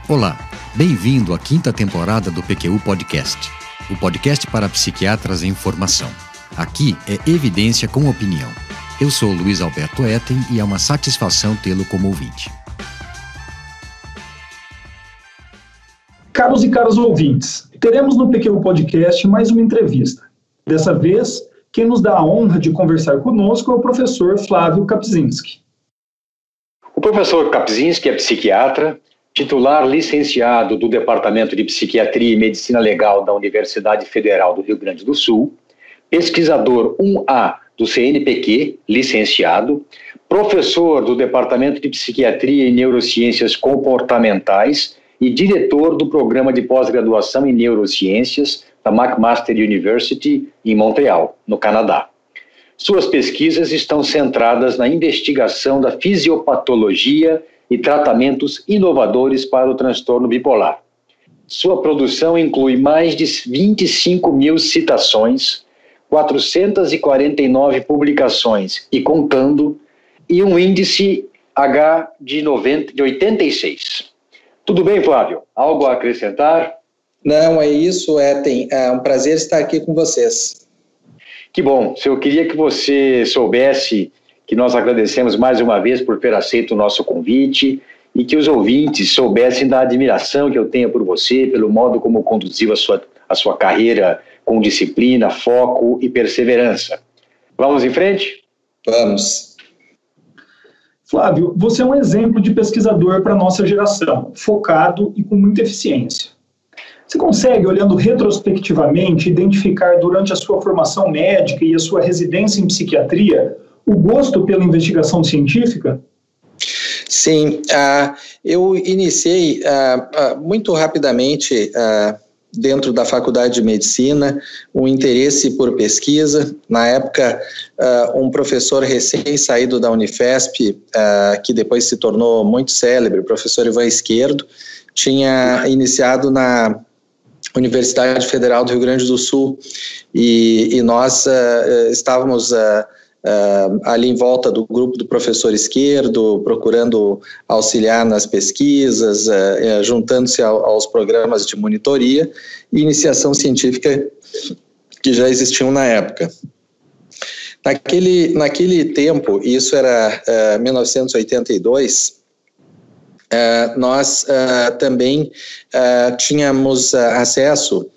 Olá, bem-vindo à 5ª temporada do PQU Podcast, o podcast para psiquiatras em formação. Aqui é evidência com opinião. Eu sou Luiz Alberto Etten e é uma satisfação tê-lo como ouvinte. Caros e caras ouvintes, teremos no PQU Podcast mais uma entrevista. Dessa vez, quem nos dá a honra de conversar conosco é o professor Flávio Kapczynski. O professor Kapczynski é psiquiatra, titular licenciado do Departamento de Psiquiatria e Medicina Legal da Universidade Federal do Rio Grande do Sul, pesquisador 1A do CNPq, licenciado, professor do Departamento de Psiquiatria e Neurociências Comportamentais e diretor do Programa de Pós-Graduação em Neurociências da McMaster University em Montreal, no Canadá. Suas pesquisas estão centradas na investigação da fisiopatologia e tratamentos inovadores para o transtorno bipolar. Sua produção inclui mais de 25 mil citações, 449 publicações e contando, e um índice H de 86. Tudo bem, Flávio? Algo a acrescentar? Não, é isso, Etten. É um prazer estar aqui com vocês. Que bom. Eu queria que você soubesse que nós agradecemos mais uma vez por ter aceito o nosso convite e que os ouvintes soubessem da admiração que eu tenho por você, pelo modo como conduziu a sua carreira com disciplina, foco e perseverança. Vamos em frente? Vamos. Flávio, você é um exemplo de pesquisador para a nossa geração, focado e com muita eficiência. Você consegue, olhando retrospectivamente, identificar durante a sua formação médica e a sua residência em psiquiatria o gosto pela investigação científica? Sim, eu iniciei muito rapidamente dentro da Faculdade de Medicina um interesse por pesquisa. Na época, um professor recém-saído da Unifesp, que depois se tornou muito célebre, o professor Ivan Esquerdo, tinha iniciado na Universidade Federal do Rio Grande do Sul e nós estávamos ali em volta do grupo do professor Esquerdo, procurando auxiliar nas pesquisas, juntando-se aos programas de monitoria e iniciação científica que já existiam na época. Naquele tempo, isso era 1982, nós também tínhamos acesso,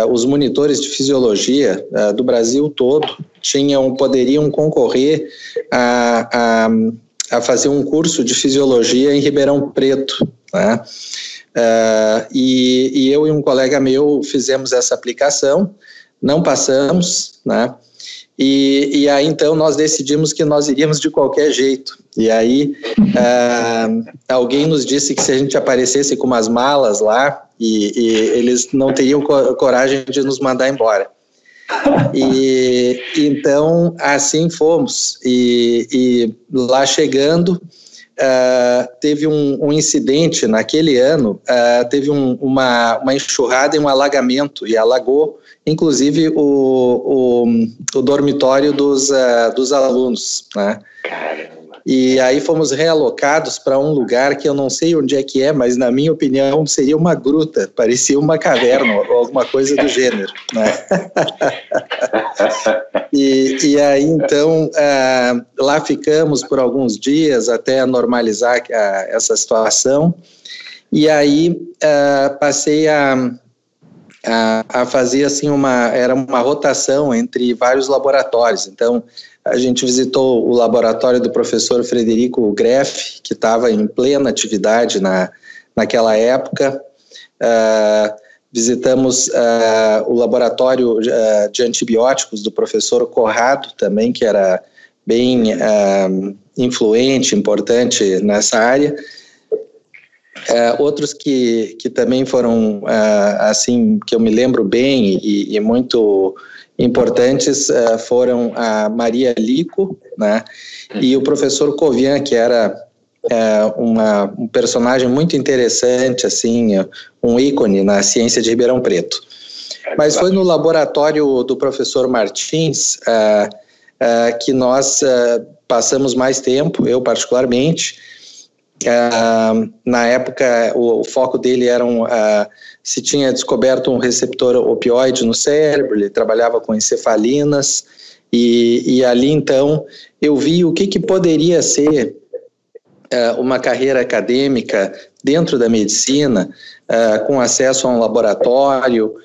os monitores de fisiologia do Brasil todo poderiam concorrer a fazer um curso de fisiologia em Ribeirão Preto, né? E eu e um colega meu fizemos essa aplicação, não passamos, né? E aí então nós decidimos que nós iríamos de qualquer jeito. E aí alguém nos disse que se a gente aparecesse com umas malas lá, e eles não teriam coragem de nos mandar embora. E então assim fomos. E lá chegando, teve um incidente naquele ano, teve uma enxurrada e um alagamento, e alagou inclusive o dormitório dos alunos, né? Caramba. E aí fomos realocados para um lugar que eu não sei onde é que é, mas na minha opinião seria uma gruta, parecia uma caverna ou alguma coisa do gênero, né? E aí então lá ficamos por alguns dias até normalizar essa situação, e aí passei a fazer assim era uma rotação entre vários laboratórios. Então a gente visitou o laboratório do professor Frederico Greff, que estava em plena atividade naquela época. Visitamos o laboratório de antibióticos do professor Corrado também, que era bem influente, importante nessa área. Outros que também foram, assim, que eu me lembro bem e muito importantes, foram a Maria Lico, né, e o professor Covian, que era um personagem muito interessante, assim, um ícone na ciência de Ribeirão Preto. Mas foi no laboratório do professor Martins que nós passamos mais tempo, eu particularmente, Na época, o foco dele era se tinha descoberto um receptor opioide no cérebro, ele trabalhava com encefalinas, e ali, então, eu vi o que poderia ser uma carreira acadêmica dentro da medicina, com acesso a um laboratório,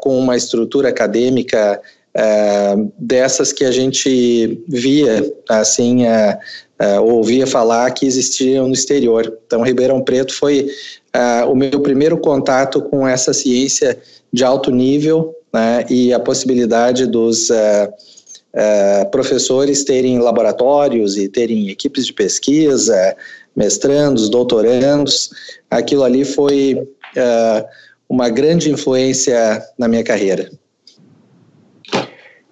com uma estrutura acadêmica dessas que a gente via, assim, ouvia falar que existiam no exterior. Então, Ribeirão Preto foi o meu primeiro contato com essa ciência de alto nível, né, e a possibilidade dos professores terem laboratórios e terem equipes de pesquisa, mestrandos, doutorandos. Aquilo ali foi uma grande influência na minha carreira.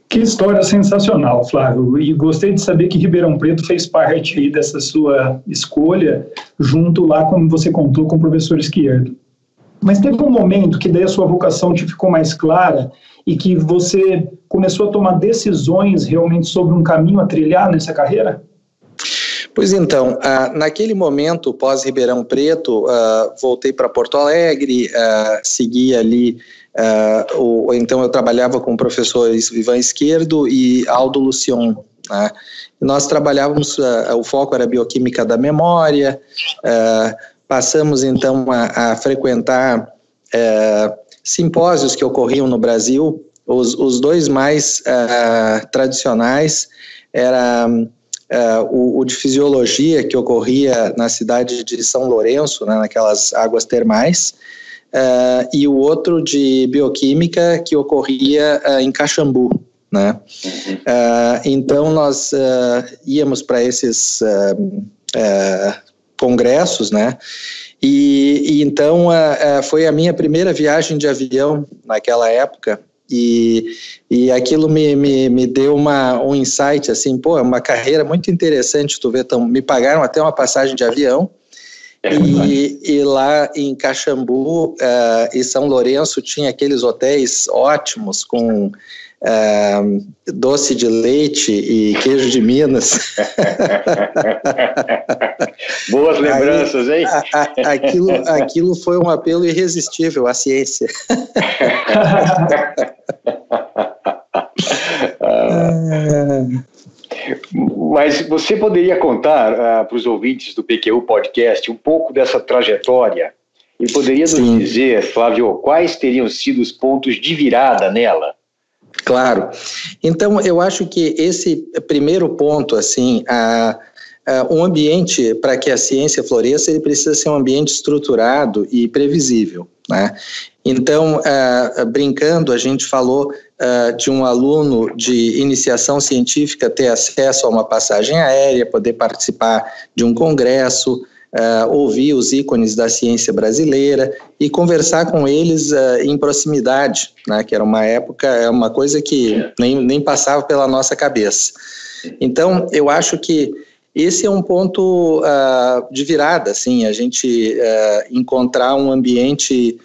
Que história sensacional, Flávio. E gostei de saber que Ribeirão Preto fez parte aí dessa sua escolha, junto lá, como você contou, com o professor Izquierdo. Mas teve um momento que daí a sua vocação te ficou mais clara e que você começou a tomar decisões realmente sobre um caminho a trilhar nessa carreira? Pois então, naquele momento, pós Ribeirão Preto, voltei para Porto Alegre, segui ali, então eu trabalhava com o professor Ivan Izquierdo e Aldo Lucion, né? Nós trabalhávamos, o foco era bioquímica da memória, passamos então a frequentar simpósios que ocorriam no Brasil. Os dois mais tradicionais era o de fisiologia, que ocorria na cidade de São Lourenço, né, naquelas águas termais, e o outro de bioquímica, que ocorria em Caxambu, né? Então nós íamos para esses congressos, né? E então foi a minha primeira viagem de avião naquela época, e aquilo me deu um insight, assim, é uma carreira muito interessante, tu vê, então, me pagaram até uma passagem de avião, e lá em Caxambu e São Lourenço tinha aqueles hotéis ótimos com doce de leite e queijo de Minas. Boas lembranças, hein? Aquilo foi um apelo irresistível à ciência. Mas você poderia contar para os ouvintes do PQU Podcast um pouco dessa trajetória e poderia nos dizer, Flávio, quais teriam sido os pontos de virada nela? Claro. Então, eu acho que esse primeiro ponto, assim, um ambiente para que a ciência floresça, ele precisa ser um ambiente estruturado e previsível, né? Então, brincando, a gente falou de um aluno de iniciação científica ter acesso a uma passagem aérea, poder participar de um congresso, ouvir os ícones da ciência brasileira e conversar com eles em proximidade, né, que era uma época, uma coisa que nem passava pela nossa cabeça. Então, eu acho que esse é um ponto de virada, assim, a gente encontrar um ambiente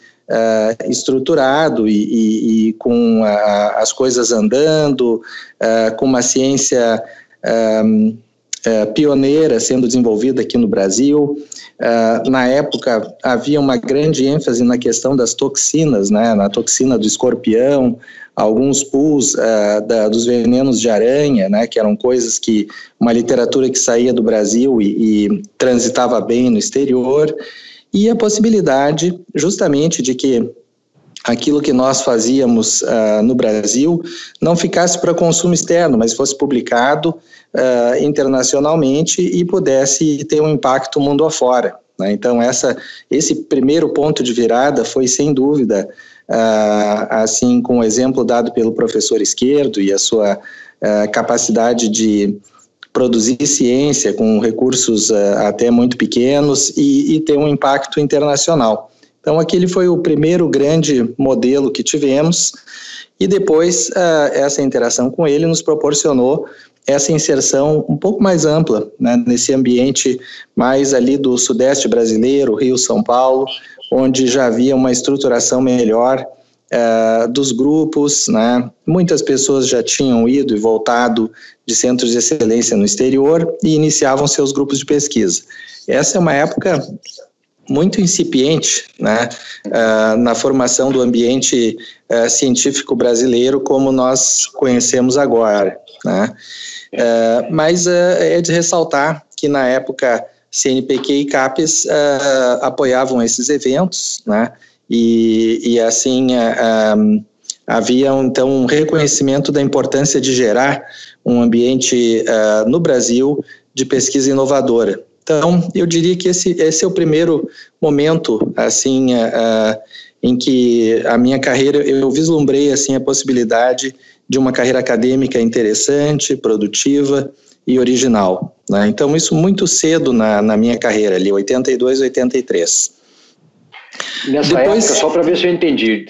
estruturado e com as coisas andando, com uma ciência pioneira sendo desenvolvida aqui no Brasil. Na época havia uma grande ênfase na questão das toxinas, né, na toxina do escorpião, alguns pools dos venenos de aranha, né, que eram coisas que uma literatura que saía do Brasil e transitava bem no exterior, e a possibilidade justamente de que aquilo que nós fazíamos no Brasil não ficasse para consumo externo, mas fosse publicado internacionalmente e pudesse ter um impacto mundo afora, né? Então esse primeiro ponto de virada foi sem dúvida, assim, com o exemplo dado pelo professor Izquierdo e a sua capacidade de produzir ciência com recursos até muito pequenos e ter um impacto internacional. Então, aquele foi o primeiro grande modelo que tivemos, e depois essa interação com ele nos proporcionou essa inserção um pouco mais ampla, né, nesse ambiente mais ali do sudeste brasileiro, Rio, São Paulo, onde já havia uma estruturação melhor dos grupos, né? Muitas pessoas já tinham ido e voltado de centros de excelência no exterior e iniciavam seus grupos de pesquisa. Essa é uma época muito incipiente, né, na formação do ambiente científico brasileiro como nós conhecemos agora, né? Mas é de ressaltar que na época CNPq e CAPES apoiavam esses eventos, né? E assim havia então um reconhecimento da importância de gerar um ambiente no Brasil de pesquisa inovadora. Então, eu diria que esse é o primeiro momento assim em que a minha carreira, eu vislumbrei assim a possibilidade de uma carreira acadêmica interessante, produtiva e original, né? Então, isso muito cedo na minha carreira, ali, 82, 83. Nessa época, só para ver se eu entendi,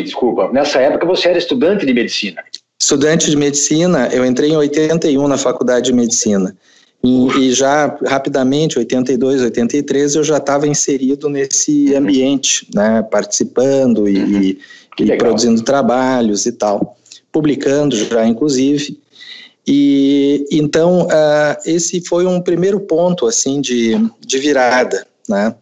desculpa. Nessa época você era estudante de medicina? Estudante de medicina, eu entrei em 81 na faculdade de medicina. E já rapidamente, 82, 83, eu já estava inserido nesse ambiente, né, participando e produzindo trabalhos e tal, publicando já, inclusive. E então, esse foi um primeiro ponto assim de virada, né?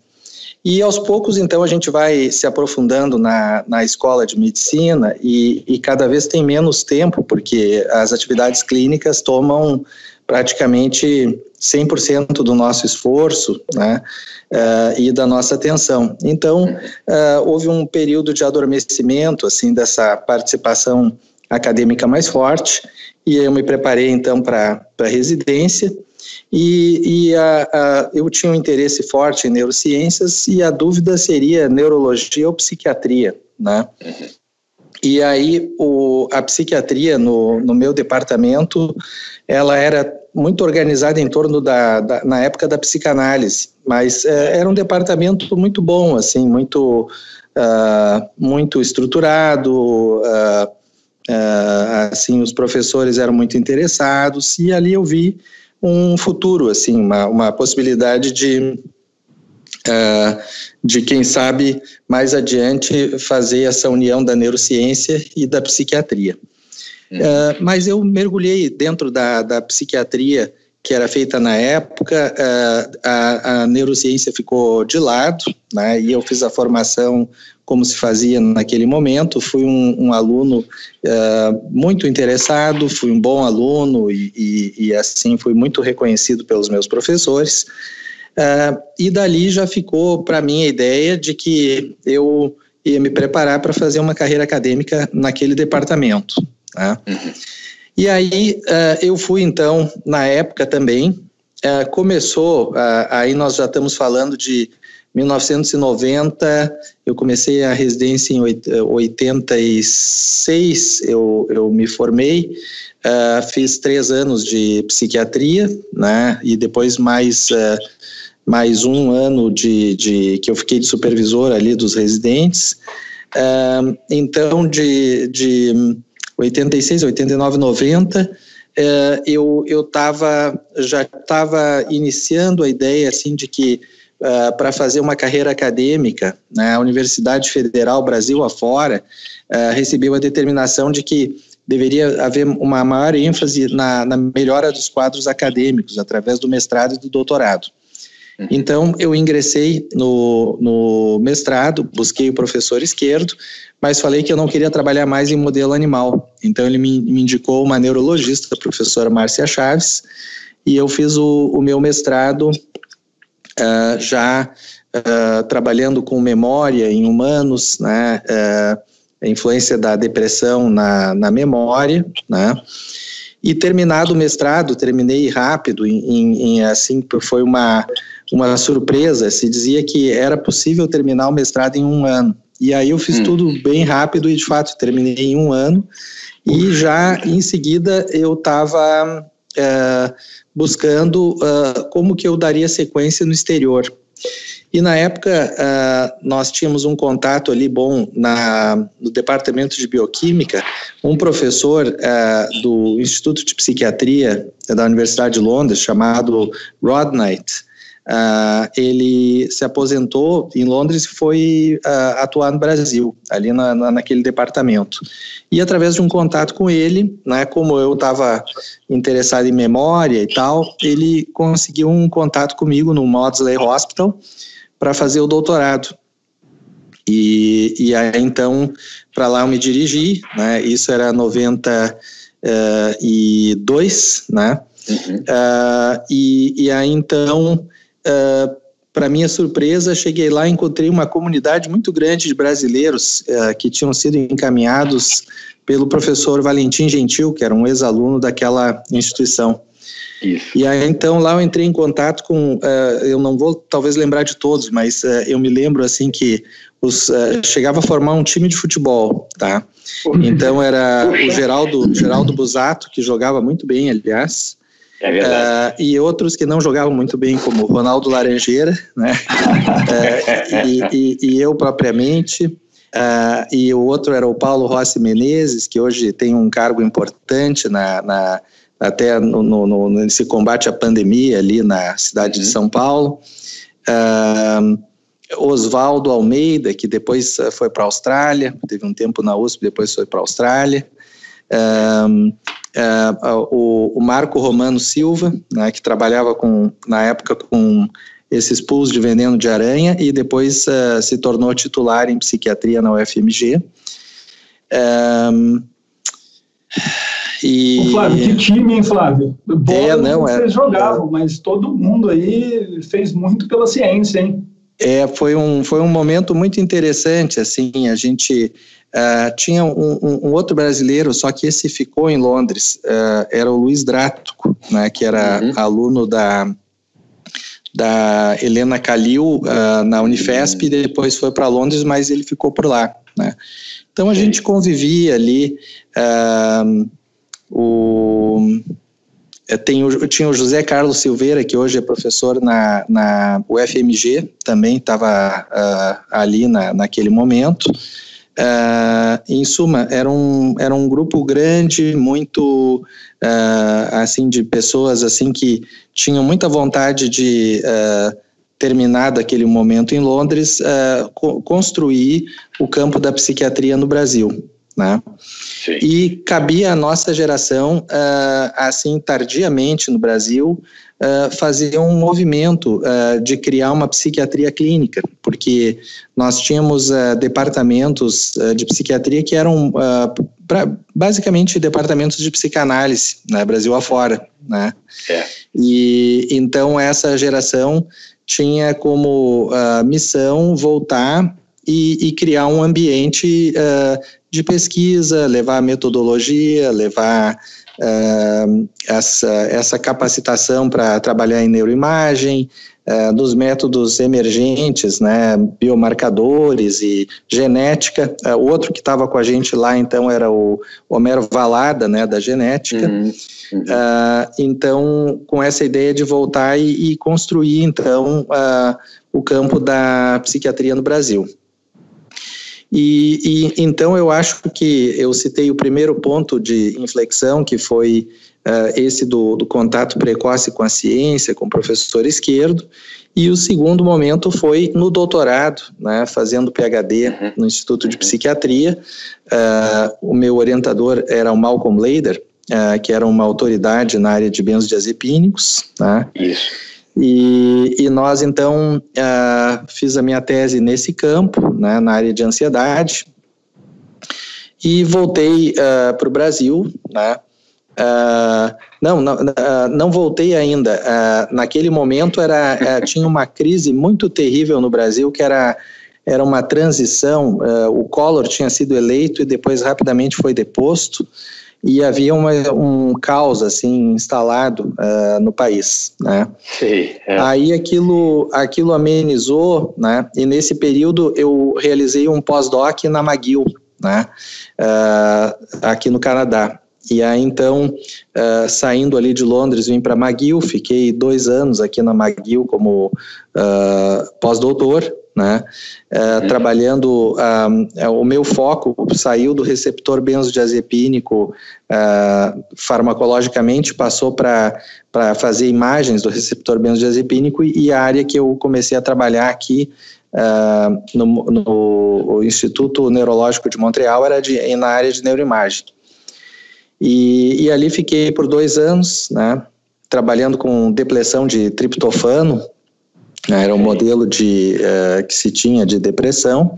E aos poucos, então, a gente vai se aprofundando na escola de medicina e cada vez tem menos tempo, porque as atividades clínicas tomam praticamente 100% do nosso esforço, né, e da nossa atenção. Então, houve um período de adormecimento, assim, dessa participação acadêmica mais forte, e eu me preparei, então, para a residência, e eu tinha um interesse forte em neurociências, e a dúvida seria neurologia ou psiquiatria, né? E aí a psiquiatria no meu departamento, ela era muito organizada em torno na época da psicanálise, mas era um departamento muito bom, assim, muito estruturado, assim, os professores eram muito interessados, e ali eu vi um futuro, assim, uma possibilidade de quem sabe, mais adiante, fazer essa união da neurociência e da psiquiatria. Mas eu mergulhei dentro da psiquiatria que era feita na época, a neurociência ficou de lado, né, e eu fiz a formação como se fazia naquele momento. Fui um aluno muito interessado, fui um bom aluno e assim fui muito reconhecido pelos meus professores. E dali já ficou para mim a ideia de que eu ia me preparar para fazer uma carreira acadêmica naquele departamento, né? E aí eu fui então, na época também, começou, aí nós já estamos falando de 1990, eu comecei a residência em 86, eu me formei, fiz 3 anos de psiquiatria, né, e depois mais 1 ano que eu fiquei de supervisor ali dos residentes. Então, de 86, 89, 90, eu já estava iniciando a ideia assim, de que para fazer uma carreira acadêmica, né, a Universidade Federal Brasil afora recebeu a determinação de que deveria haver uma maior ênfase na melhora dos quadros acadêmicos, através do mestrado e do doutorado. Então, eu ingressei no mestrado, busquei o professor Esquerdo, mas falei que eu não queria trabalhar mais em modelo animal. Então, ele me indicou uma neurologista, a professora Márcia Chaves, e eu fiz o meu mestrado já trabalhando com memória em humanos, né, a influência da depressão na memória, né? E terminado o mestrado, terminei rápido, assim, foi uma surpresa. Se dizia que era possível terminar o mestrado em 1 ano. E aí eu fiz tudo bem rápido e, de fato, terminei em 1 ano. E já em seguida eu estava buscando como que eu daria sequência no exterior. E na época nós tínhamos um contato ali bom no departamento de bioquímica, um professor do Instituto de Psiquiatria da Universidade de Londres, chamado Rod Knight. ele se aposentou em Londres e foi atuar no Brasil, ali naquele departamento. E através de um contato com ele, né, como eu estava interessado em memória e tal, ele conseguiu um contato comigo no Maudsley Hospital para fazer o doutorado. E aí, então, para lá eu me dirigi, né, isso era 92, né, e aí, então, para minha surpresa, cheguei lá e encontrei uma comunidade muito grande de brasileiros que tinham sido encaminhados pelo professor Valentim Gentil, que era um ex-aluno daquela instituição. Isso. E aí, então, lá eu entrei em contato com, eu não vou talvez lembrar de todos, mas eu me lembro, assim, que chegava a formar um time de futebol, tá? Então, era o Geraldo Busato, que jogava muito bem, aliás. É verdade. E outros que não jogavam muito bem, como o Ronaldo Laranjeira, né? E eu propriamente, e o outro era o Paulo Rossi Menezes, que hoje tem um cargo importante até nesse combate à pandemia ali na cidade de São Paulo. Oswaldo Almeida, que depois foi para a Austrália, teve um tempo na USP, depois foi para a Austrália. O Marco Romano Silva, né, que trabalhava na época com esses pools de veneno de aranha e depois se tornou titular em psiquiatria na UFMG. Flávio, que time, hein, Flávio? Vocês jogavam, mas todo mundo aí fez muito pela ciência, hein? Foi um momento muito interessante, assim, a gente tinha um outro brasileiro, só que esse ficou em Londres, era o Luiz Drático, né, que era aluno da Helena Calil na Unifesp e depois foi para Londres, mas ele ficou por lá, né? Então a gente convivia ali, tinha o José Carlos Silveira, que hoje é professor na UFMG, também estava ali naquele momento. Em suma, era um grupo grande, muito assim, de pessoas assim, que tinham muita vontade de terminar daquele momento em Londres, construir o campo da psiquiatria no Brasil, né? Sim. E cabia à nossa geração, assim, tardiamente no Brasil, fazer um movimento de criar uma psiquiatria clínica, porque nós tínhamos departamentos de psiquiatria que eram basicamente departamentos de psicanálise, né, Brasil afora, né? E então essa geração tinha como missão voltar e criar um ambiente de pesquisa, levar a metodologia, levar essa capacitação para trabalhar em neuroimagem, dos métodos emergentes, né, biomarcadores e genética. O outro que estava com a gente lá, então, era o Homero Valada, né, da genética. Então, com essa ideia de voltar e construir, então, o campo da psiquiatria no Brasil. E então eu acho que eu citei o primeiro ponto de inflexão, que foi esse do contato precoce com a ciência, com o professor Esquerdo, e o segundo momento foi no doutorado, né, fazendo PhD no Instituto de Psiquiatria. O meu orientador era o Malcolm Leder, que era uma autoridade na área de benzodiazepínicos, né? Isso. E nós, então, fiz a minha tese nesse campo, né, na área de ansiedade, e voltei para o Brasil, né? Não voltei ainda. Naquele momento tinha uma crise muito terrível no Brasil, que era uma transição. O Collor tinha sido eleito e depois rapidamente foi deposto, e havia um caos assim instalado no país, né? Sim, Aí aquilo amenizou, né? E nesse período eu realizei um pós-doc na McGill, né? Aqui no Canadá. E aí então, saindo ali de Londres, vim para McGill, fiquei 2 anos aqui na McGill como pós-doutor, né? Trabalhando, o meu foco saiu do receptor benzodiazepínico farmacologicamente, passou para fazer imagens do receptor benzodiazepínico, e a área que eu comecei a trabalhar aqui no Instituto Neurológico de Montreal era na área de neuroimagem. E ali fiquei por 2 anos, né, trabalhando com depressão de triptofano, né, era um modelo que se tinha de depressão.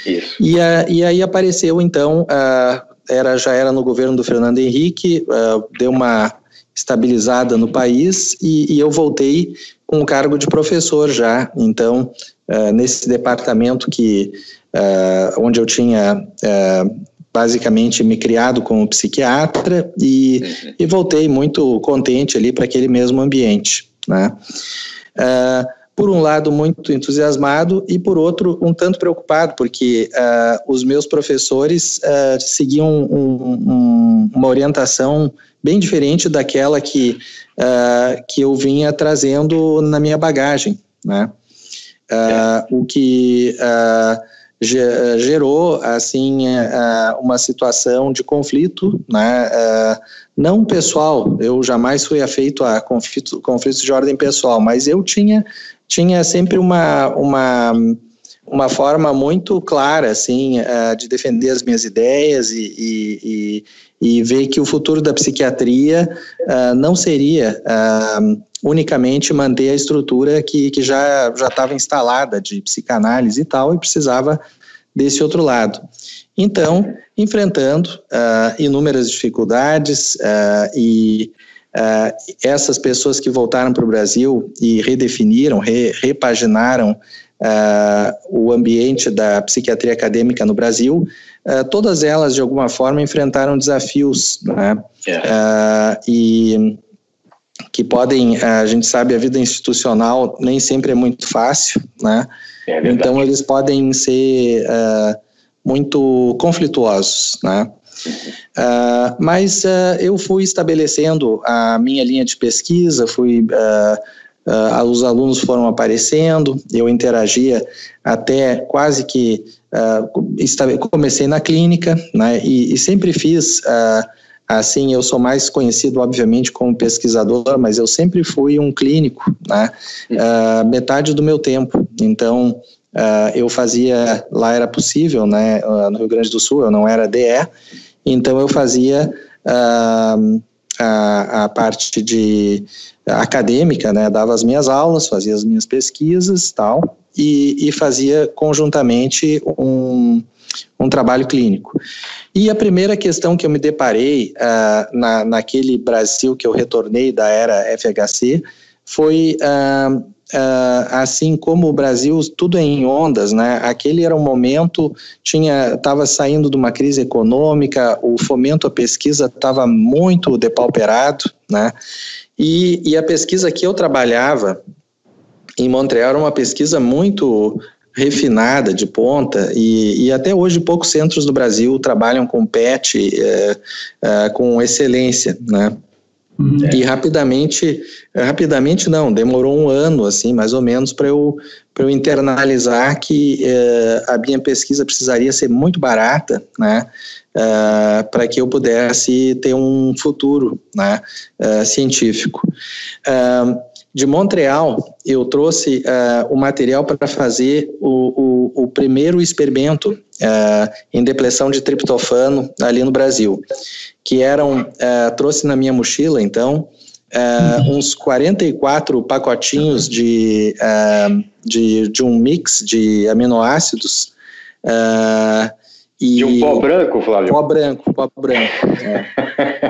Isso. E aí apareceu, então, já era no governo do Fernando Henrique, deu uma estabilizada no país, e eu voltei com o cargo de professor já, então, nesse departamento onde eu tinha basicamente me criado como psiquiatra, e voltei muito contente ali para aquele mesmo ambiente, né? Por um lado muito entusiasmado, e por outro um tanto preocupado, porque os meus professores seguiam uma orientação bem diferente daquela que eu vinha trazendo na minha bagagem, né? O que gerou assim uma situação de conflito, né? Não pessoal, eu jamais fui afeito a conflitos de ordem pessoal, mas eu tinha sempre uma forma muito clara, assim, de defender as minhas ideias e ver que o futuro da psiquiatria não seria unicamente manter a estrutura que já estava instalada de psicanálise e tal, e precisava desse outro lado. Então, enfrentando inúmeras dificuldades e essas pessoas que voltaram para o Brasil e redefiniram, repaginaram o ambiente da psiquiatria acadêmica no Brasil, todas elas, de alguma forma, enfrentaram desafios, né? E que podem, a gente sabe, a vida institucional nem sempre é muito fácil, né? Então, eles podem ser muito conflituosos, né? Mas eu fui estabelecendo a minha linha de pesquisa, os alunos foram aparecendo, eu interagia até quase que comecei na clínica, né, e sempre fiz, assim, eu sou mais conhecido obviamente como pesquisador, mas eu sempre fui um clínico, né, metade do meu tempo. Então eu fazia, lá era possível, né, no Rio Grande do Sul, eu não era DE, então eu fazia a parte de acadêmica, né, dava as minhas aulas, fazia as minhas pesquisas, tal, e fazia conjuntamente um trabalho clínico. E a primeira questão que eu me deparei naquele Brasil que eu retornei da era FHC foi, assim como o Brasil, tudo em ondas, né? Aquele era um momento, estava saindo de uma crise econômica, o fomento à pesquisa estava muito depauperado, né? E a pesquisa que eu trabalhava em Montreal era uma pesquisa muito refinada, de ponta, e até hoje poucos centros do Brasil trabalham com PET com excelência, né? E rapidamente não, demorou 1 ano, assim, mais ou menos, para eu internalizar que a minha pesquisa precisaria ser muito barata, né, para que eu pudesse ter um futuro, né, científico. De Montreal, eu trouxe o material para fazer o primeiro experimento em depressão de triptofano ali no Brasil, que trouxe na minha mochila, então, uns 44 pacotinhos de um mix de aminoácidos. De um pó branco, Flávio? Pó branco.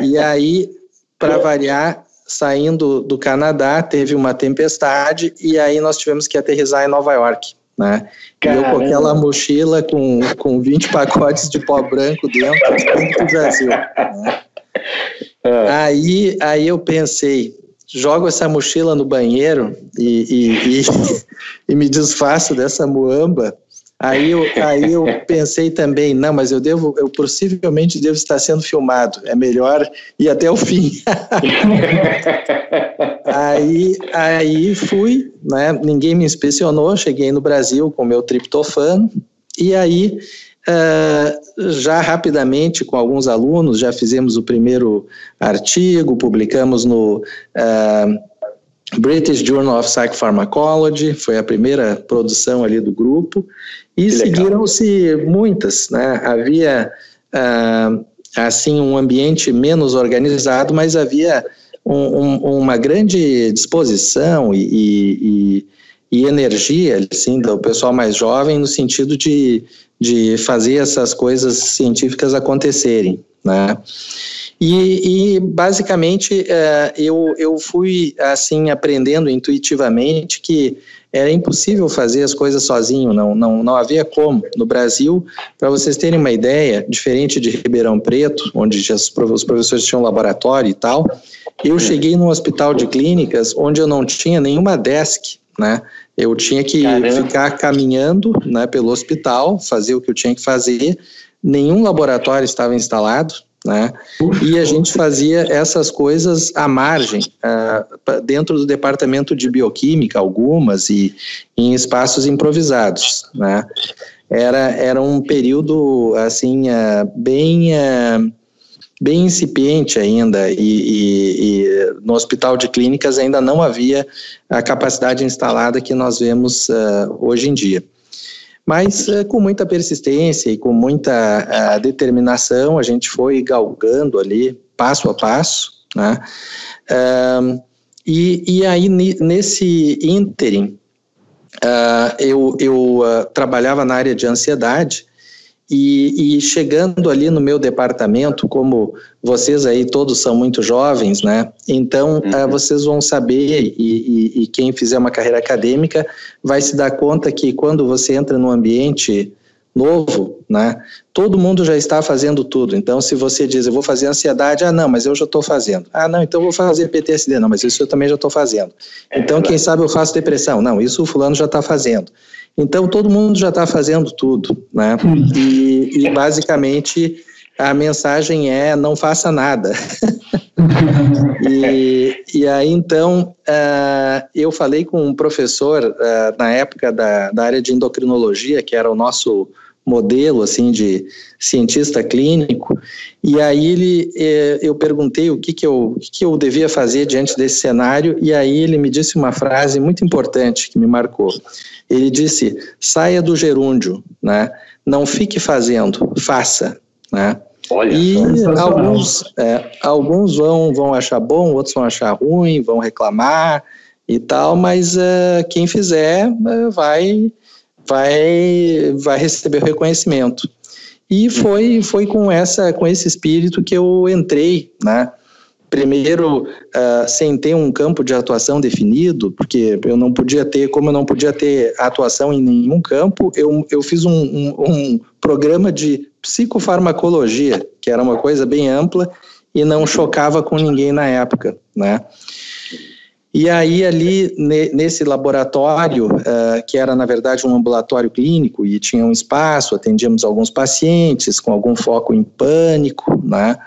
E aí, para variar, saindo do Canadá, teve uma tempestade, e aí nós tivemos que aterrissar em Nova York, né? E eu com aquela mochila com 20 pacotes de pó branco dentro do Brasil, né? Aí eu pensei, jogo essa mochila no banheiro e me desfaço dessa muamba, Aí eu pensei também, não, mas eu possivelmente devo estar sendo filmado, é melhor ir até o fim. aí fui, né, ninguém me inspecionou, cheguei no Brasil com meu triptofano, e aí já rapidamente com alguns alunos, já fizemos o primeiro artigo, publicamos no British Journal of Psychopharmacology, foi a primeira produção ali do grupo, e seguiram-se muitas, né? Havia, assim, um ambiente menos organizado, mas havia uma grande disposição e energia, assim, do pessoal mais jovem, no sentido de fazer essas coisas científicas acontecerem, né? E basicamente eu fui assim aprendendo intuitivamente que era impossível fazer as coisas sozinho, não havia como. No Brasil, para vocês terem uma ideia, diferente de Ribeirão Preto, onde os professores tinham laboratório e tal, eu cheguei num hospital de clínicas onde eu não tinha nenhuma desk, né? Eu tinha que ficar caminhando, né, pelo hospital, fazer o que eu tinha que fazer, nenhum laboratório estava instalado, né? E a gente fazia essas coisas à margem, dentro do departamento de bioquímica, algumas, e em espaços improvisados, né? Era um período, assim, bem incipiente ainda, e no hospital de clínicas ainda não havia a capacidade instalada que nós vemos hoje em dia. Mas com muita persistência e com muita determinação, a gente foi galgando ali, passo a passo, né? E aí, nesse ínterim, eu trabalhava na área de ansiedade, e chegando ali no meu departamento, como vocês aí todos são muito jovens, né? Então, vocês vão saber, e quem fizer uma carreira acadêmica vai se dar conta que quando você entra num ambiente novo, né? Todo mundo já está fazendo tudo. Então, se você diz, eu vou fazer ansiedade, não, mas eu já estou fazendo. Não, então eu vou fazer PTSD, não, mas isso eu também já estou fazendo. Então, quem sabe eu faço depressão. Não, isso o fulano já está fazendo. Então, todo mundo já está fazendo tudo, né? E basicamente, a mensagem é, não faça nada. E aí, então, eu falei com um professor, na época da área de endocrinologia, que era o nosso modelo, assim, de cientista clínico, e aí eu perguntei o que eu devia fazer diante desse cenário, e aí ele me disse uma frase muito importante que me marcou. Ele disse, saia do gerúndio, né? Não fique fazendo, faça, né? Olha, e alguns vão achar bom, outros vão achar ruim, vão reclamar e tal, mas quem fizer vai receber o reconhecimento. E foi com esse espírito que eu entrei, né? Primeiro, sem ter um campo de atuação definido, porque eu não podia ter atuação em nenhum campo, eu fiz um programa de psicofarmacologia, que era uma coisa bem ampla e não chocava com ninguém na época, né? E aí, ali, nesse laboratório, que era, na verdade, um ambulatório clínico, e tinha um espaço, atendíamos alguns pacientes com algum foco em pânico, né?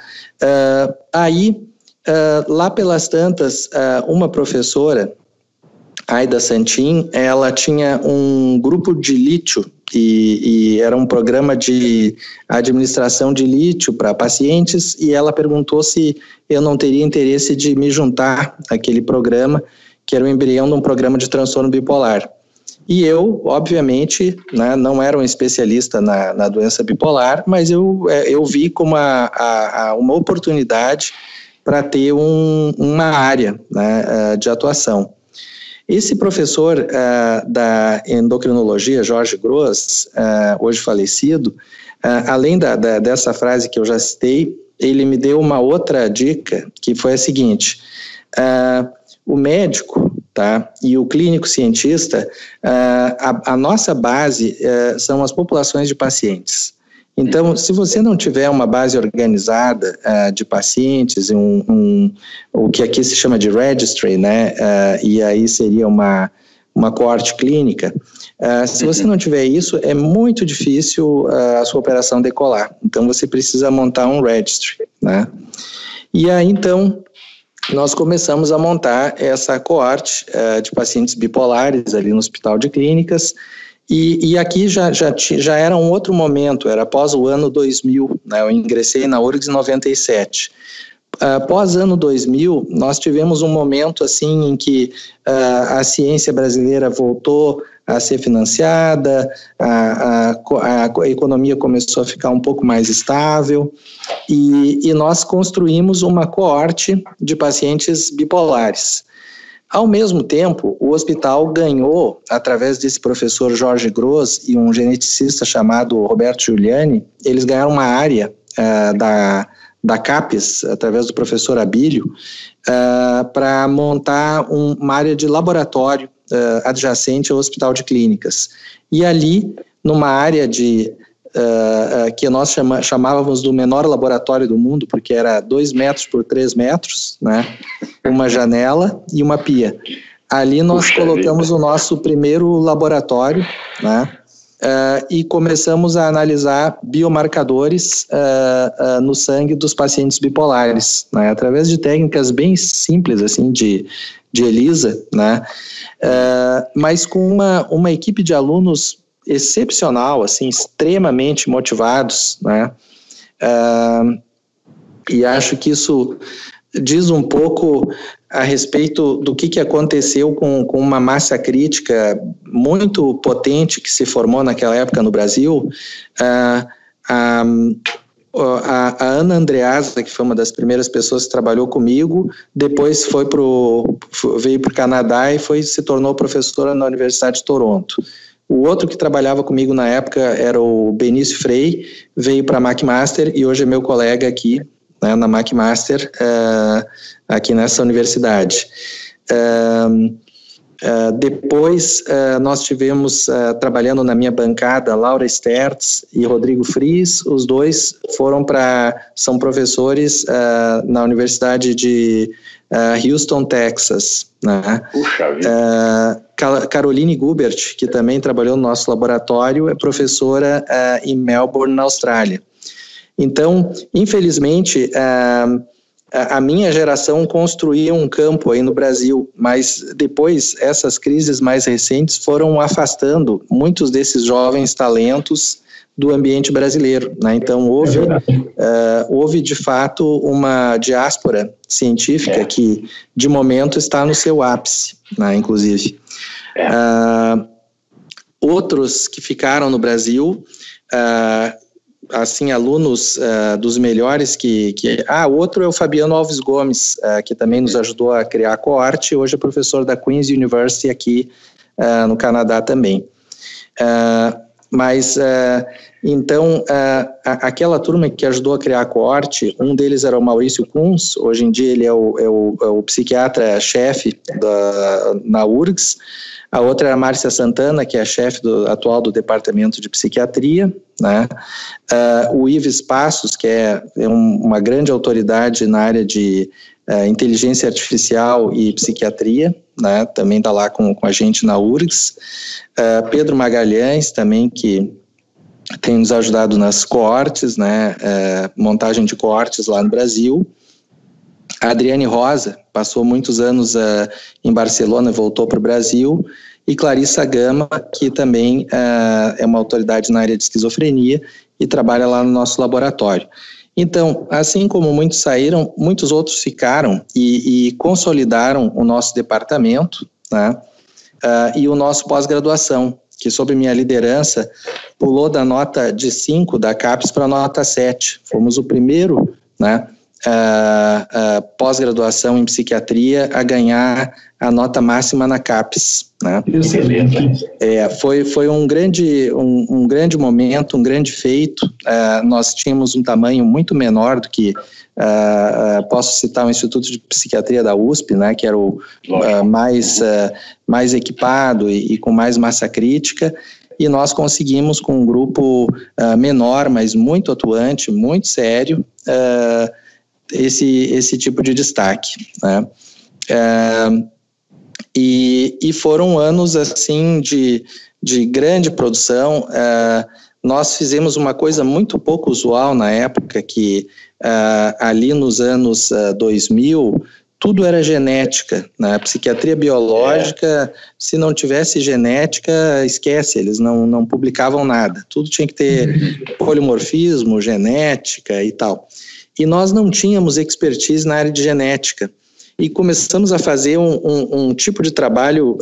Lá pelas tantas, uma professora, Aida Santin, ela tinha um grupo de lítio, e era um programa de administração de lítio para pacientes, e ela perguntou se eu não teria interesse de me juntar àquele programa, que era o embrião de um programa de transtorno bipolar. E eu, obviamente, né, não era um especialista na doença bipolar, mas eu vi como uma oportunidade para ter uma área, né, de atuação. Esse professor da endocrinologia, Jorge Gross, hoje falecido, além dessa frase que eu já citei, ele me deu uma outra dica, que foi a seguinte: o médico, tá, e o clínico cientista, a nossa base são as populações de pacientes. Então, se você não tiver uma base organizada de pacientes, o que aqui se chama de registry, né, e aí seria uma uma coorte clínica, se você não tiver isso, é muito difícil a sua operação decolar. Então, você precisa montar um registry, né? E aí, então, nós começamos a montar essa coorte de pacientes bipolares ali no Hospital de Clínicas, e aqui já era um outro momento, era após o ano 2000, né? Eu ingressei na URGS em 97. Após ano 2000, nós tivemos um momento assim em que a ciência brasileira voltou a ser financiada, a economia começou a ficar um pouco mais estável, e nós construímos uma coorte de pacientes bipolares. Ao mesmo tempo, o hospital ganhou, através desse professor Jorge Gross e um geneticista chamado Roberto Giuliani, eles ganharam uma área da CAPES, através do professor Abílio, para montar uma área de laboratório adjacente ao Hospital de Clínicas. E ali, numa área que nós chamávamos do menor laboratório do mundo, porque era 2 metros por 3 metros, né? Uma janela e uma pia. Ali nós colocamos o nosso primeiro laboratório, né? E começamos a analisar biomarcadores no sangue dos pacientes bipolares, né? Através de técnicas bem simples, assim, de ELISA, né? Mas com uma equipe de alunos excepcional, assim, extremamente motivados, né? E acho que isso diz um pouco a respeito do que aconteceu com uma massa crítica muito potente que se formou naquela época no Brasil. A Ana Andreasa, que foi uma das primeiras pessoas que trabalhou comigo, depois veio para o Canadá e se tornou professora na Universidade de Toronto. O outro que trabalhava comigo na época era o Benício Frei, veio para a McMaster e hoje é meu colega aqui, né, na McMaster, aqui nessa universidade. Depois nós tivemos trabalhando na minha bancada Laura Stertz e Rodrigo Fries. Os dois são professores na Universidade de Houston, Texas, né? Puxa vida. Caroline Gubert, que também trabalhou no nosso laboratório, é professora em Melbourne, na Austrália. Então, infelizmente, a minha geração construía um campo aí no Brasil, mas depois essas crises mais recentes foram afastando muitos desses jovens talentos do ambiente brasileiro, né? Então houve de fato uma diáspora científica que de momento está no seu ápice, né, inclusive. Outros que ficaram no Brasil, assim, alunos dos melhores o outro é o Fabiano Alves Gomes, que também nos ajudou a criar a coorte, hoje é professor da Queen's University aqui no Canadá também. Então, aquela turma que ajudou a criar a coorte, um deles era o Maurício Kunz, hoje em dia ele é o psiquiatra-chefe na URGS. A outra é a Márcia Santana, que é a chefe atual do Departamento de Psiquiatria, né? O Ives Passos, que é uma grande autoridade na área de inteligência artificial e psiquiatria, né? Também está lá com a gente na URGS. Pedro Magalhães, também, que tem nos ajudado nas coortes, né? Montagem de coortes lá no Brasil. A Adriane Rosa passou muitos anos em Barcelona e voltou para o Brasil. E Clarissa Gama, que também é uma autoridade na área de esquizofrenia e trabalha lá no nosso laboratório. Então, assim como muitos saíram, muitos outros ficaram e consolidaram o nosso departamento, né? E o nosso pós-graduação, que sob minha liderança pulou da nota de 5 da CAPES para a nota 7. Fomos o primeiro, né, pós-graduação em psiquiatria a ganhar a nota máxima na CAPES, né? Excelente. Foi um grande momento, um grande feito. Nós tínhamos um tamanho muito menor do que posso citar o Instituto de Psiquiatria da USP, né, que era o mais equipado e com mais massa crítica, e nós conseguimos, com um grupo menor, mas muito atuante, muito sério, esse tipo de destaque, né? E foram anos assim de grande produção. Nós fizemos uma coisa muito pouco usual na época, que ali nos anos 2000, tudo era genética, né? Psiquiatria biológica, se não tivesse genética, esquece, eles não publicavam nada. Tudo tinha que ter polimorfismo, genética e tal. E nós não tínhamos expertise na área de genética. E começamos a fazer um tipo de trabalho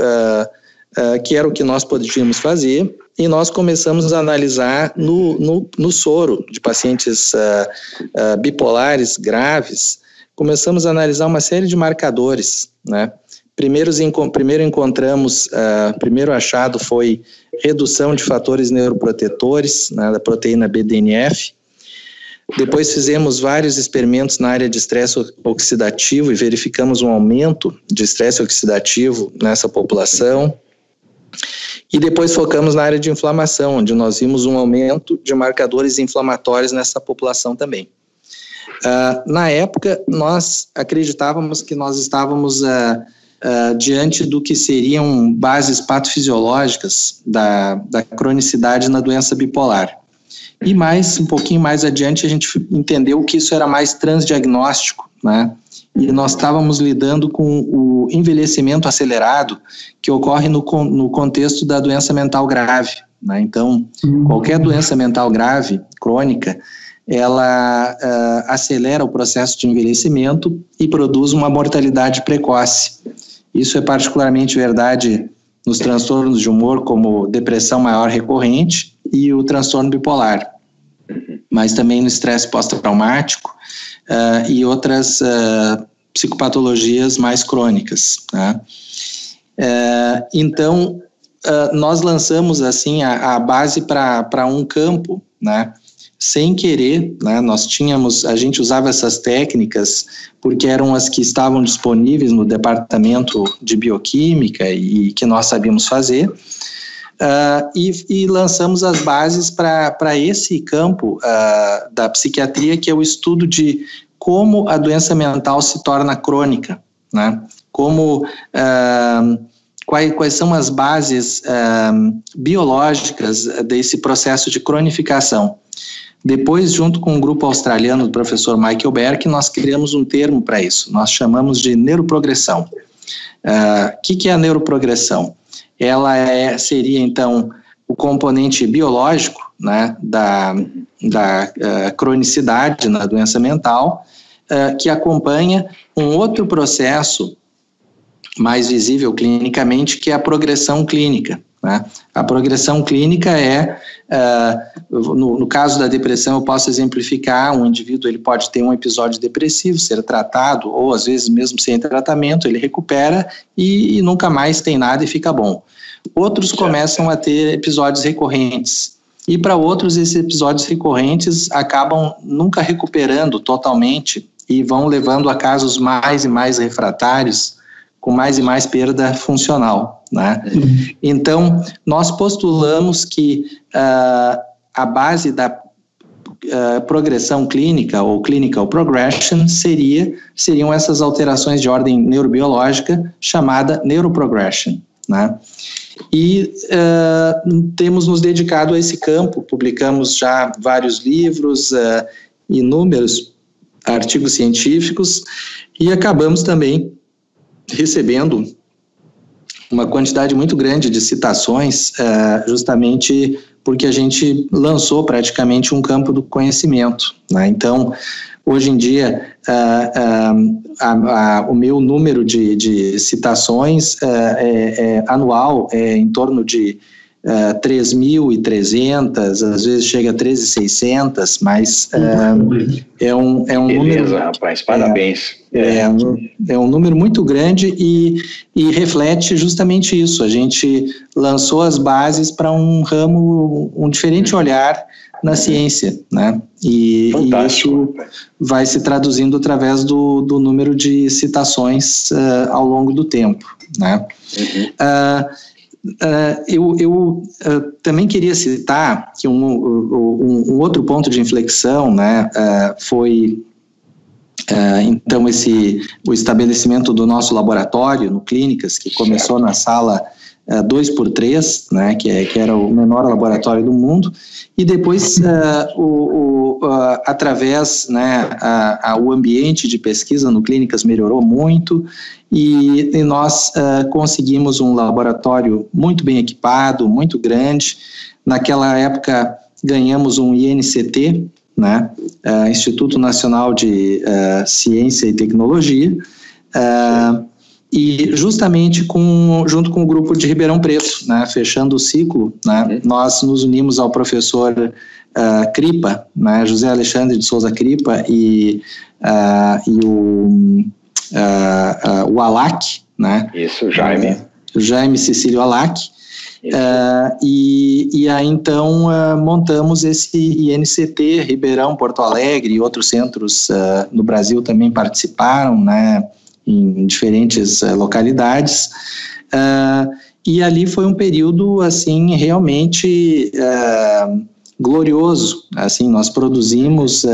que era o que nós podíamos fazer, e nós começamos a analisar no soro de pacientes bipolares graves. Começamos a analisar uma série de marcadores, né? Primeiro encontramos, primeiro achado foi redução de fatores neuroprotetores, né, da proteína BDNF. Depois fizemos vários experimentos na área de estresse oxidativo e verificamos um aumento de estresse oxidativo nessa população. E depois focamos na área de inflamação, onde nós vimos um aumento de marcadores inflamatórios nessa população também. Na época, nós acreditávamos que nós estávamos diante do que seriam bases patofisiológicas da cronicidade na doença bipolar. E um pouquinho mais adiante, a gente entendeu que isso era mais transdiagnóstico, né? E nós estávamos lidando com o envelhecimento acelerado que ocorre no contexto da doença mental grave, né? Então, qualquer doença mental grave, crônica, ela acelera o processo de envelhecimento e produz uma mortalidade precoce. Isso é particularmente verdade nos transtornos de humor, como depressão maior recorrente e o transtorno bipolar, mas também no estresse pós-traumático e outras psicopatologias mais crônicas, né? Então, nós lançamos assim a base para um campo, né? Sem querer, né? A gente usava essas técnicas porque eram as que estavam disponíveis no departamento de bioquímica e que nós sabíamos fazer, e lançamos as bases para esse campo da psiquiatria, que é o estudo de como a doença mental se torna crônica, né? Quais são as bases biológicas desse processo de cronificação. Depois, junto com um grupo australiano do professor Michael Berk, nós criamos um termo para isso. Nós chamamos de neuroprogressão. O que é a neuroprogressão? Ela seria, então, o componente biológico, né, da cronicidade na doença mental, que acompanha um outro processo mais visível clinicamente, que é a progressão clínica, né? A progressão clínica no caso da depressão, eu posso exemplificar: um indivíduo ele pode ter um episódio depressivo, ser tratado, ou às vezes mesmo sem tratamento, ele recupera e nunca mais tem nada e fica bom. Outros começam a ter episódios recorrentes, e para outros esses episódios recorrentes acabam nunca recuperando totalmente e vão levando a casos mais e mais refratários, com mais e mais perda funcional, né? Então, nós postulamos que a base da progressão clínica, ou clinical progression, seriam essas alterações de ordem neurobiológica, chamada neuroprogression, né? E temos nos dedicado a esse campo, publicamos já vários livros, inúmeros artigos científicos, e acabamos também recebendo uma quantidade muito grande de citações, justamente porque a gente lançou praticamente um campo do conhecimento, né? Então, hoje em dia, o meu número de citações anual é em torno de 3.300, às vezes chega a 13.600, mas é um Beleza, número... rapaz, parabéns. É um número muito grande e reflete justamente isso. A gente lançou as bases para um ramo, um diferente olhar na ciência, né? E isso vai se traduzindo através do número de citações ao longo do tempo, né? Eu também queria citar que um outro ponto de inflexão, né, foi Então, o estabelecimento do nosso laboratório no Clínicas, que começou na sala 2x3, né, que era o menor laboratório do mundo, e depois, através, né, o ambiente de pesquisa no Clínicas melhorou muito, e nós conseguimos um laboratório muito bem equipado, muito grande. Naquela época, ganhamos um INCT, né, Instituto Nacional de Ciência e Tecnologia, e justamente junto com o grupo de Ribeirão Preto, né, fechando o ciclo, né, nós nos unimos ao professor Cripa, né, José Alexandre de Souza Cripa e o Alac, né? Isso, Jaime. Jaime Cecílio Alac. E aí então montamos esse INCT. Ribeirão, Porto Alegre e outros centros no Brasil também participaram, né, em diferentes localidades, e ali foi um período assim realmente glorioso. Assim, nós produzimos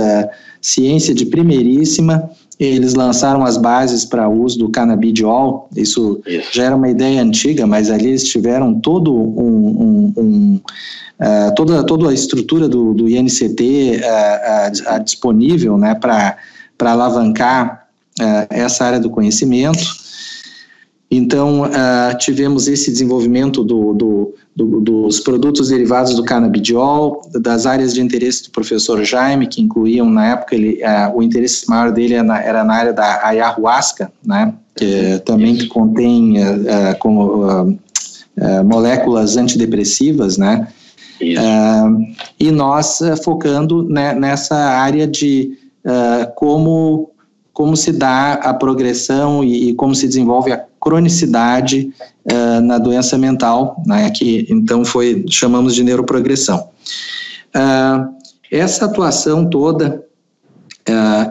ciência de primeiríssima. Eles lançaram as bases para o uso do canabidiol. Isso já era uma ideia antiga, mas ali eles tiveram toda a estrutura do INCT disponível, né, para alavancar essa área do conhecimento. Então, tivemos esse desenvolvimento dos produtos derivados do canabidiol, das áreas de interesse do professor Jaime, que incluíam, na época, o interesse maior dele era na área da ayahuasca, né, que também contém moléculas antidepressivas, né, e nós focando, né, nessa área de como se dá a progressão e como se desenvolve a cronicidade na doença mental, né, que então chamamos de neuroprogressão. Essa atuação toda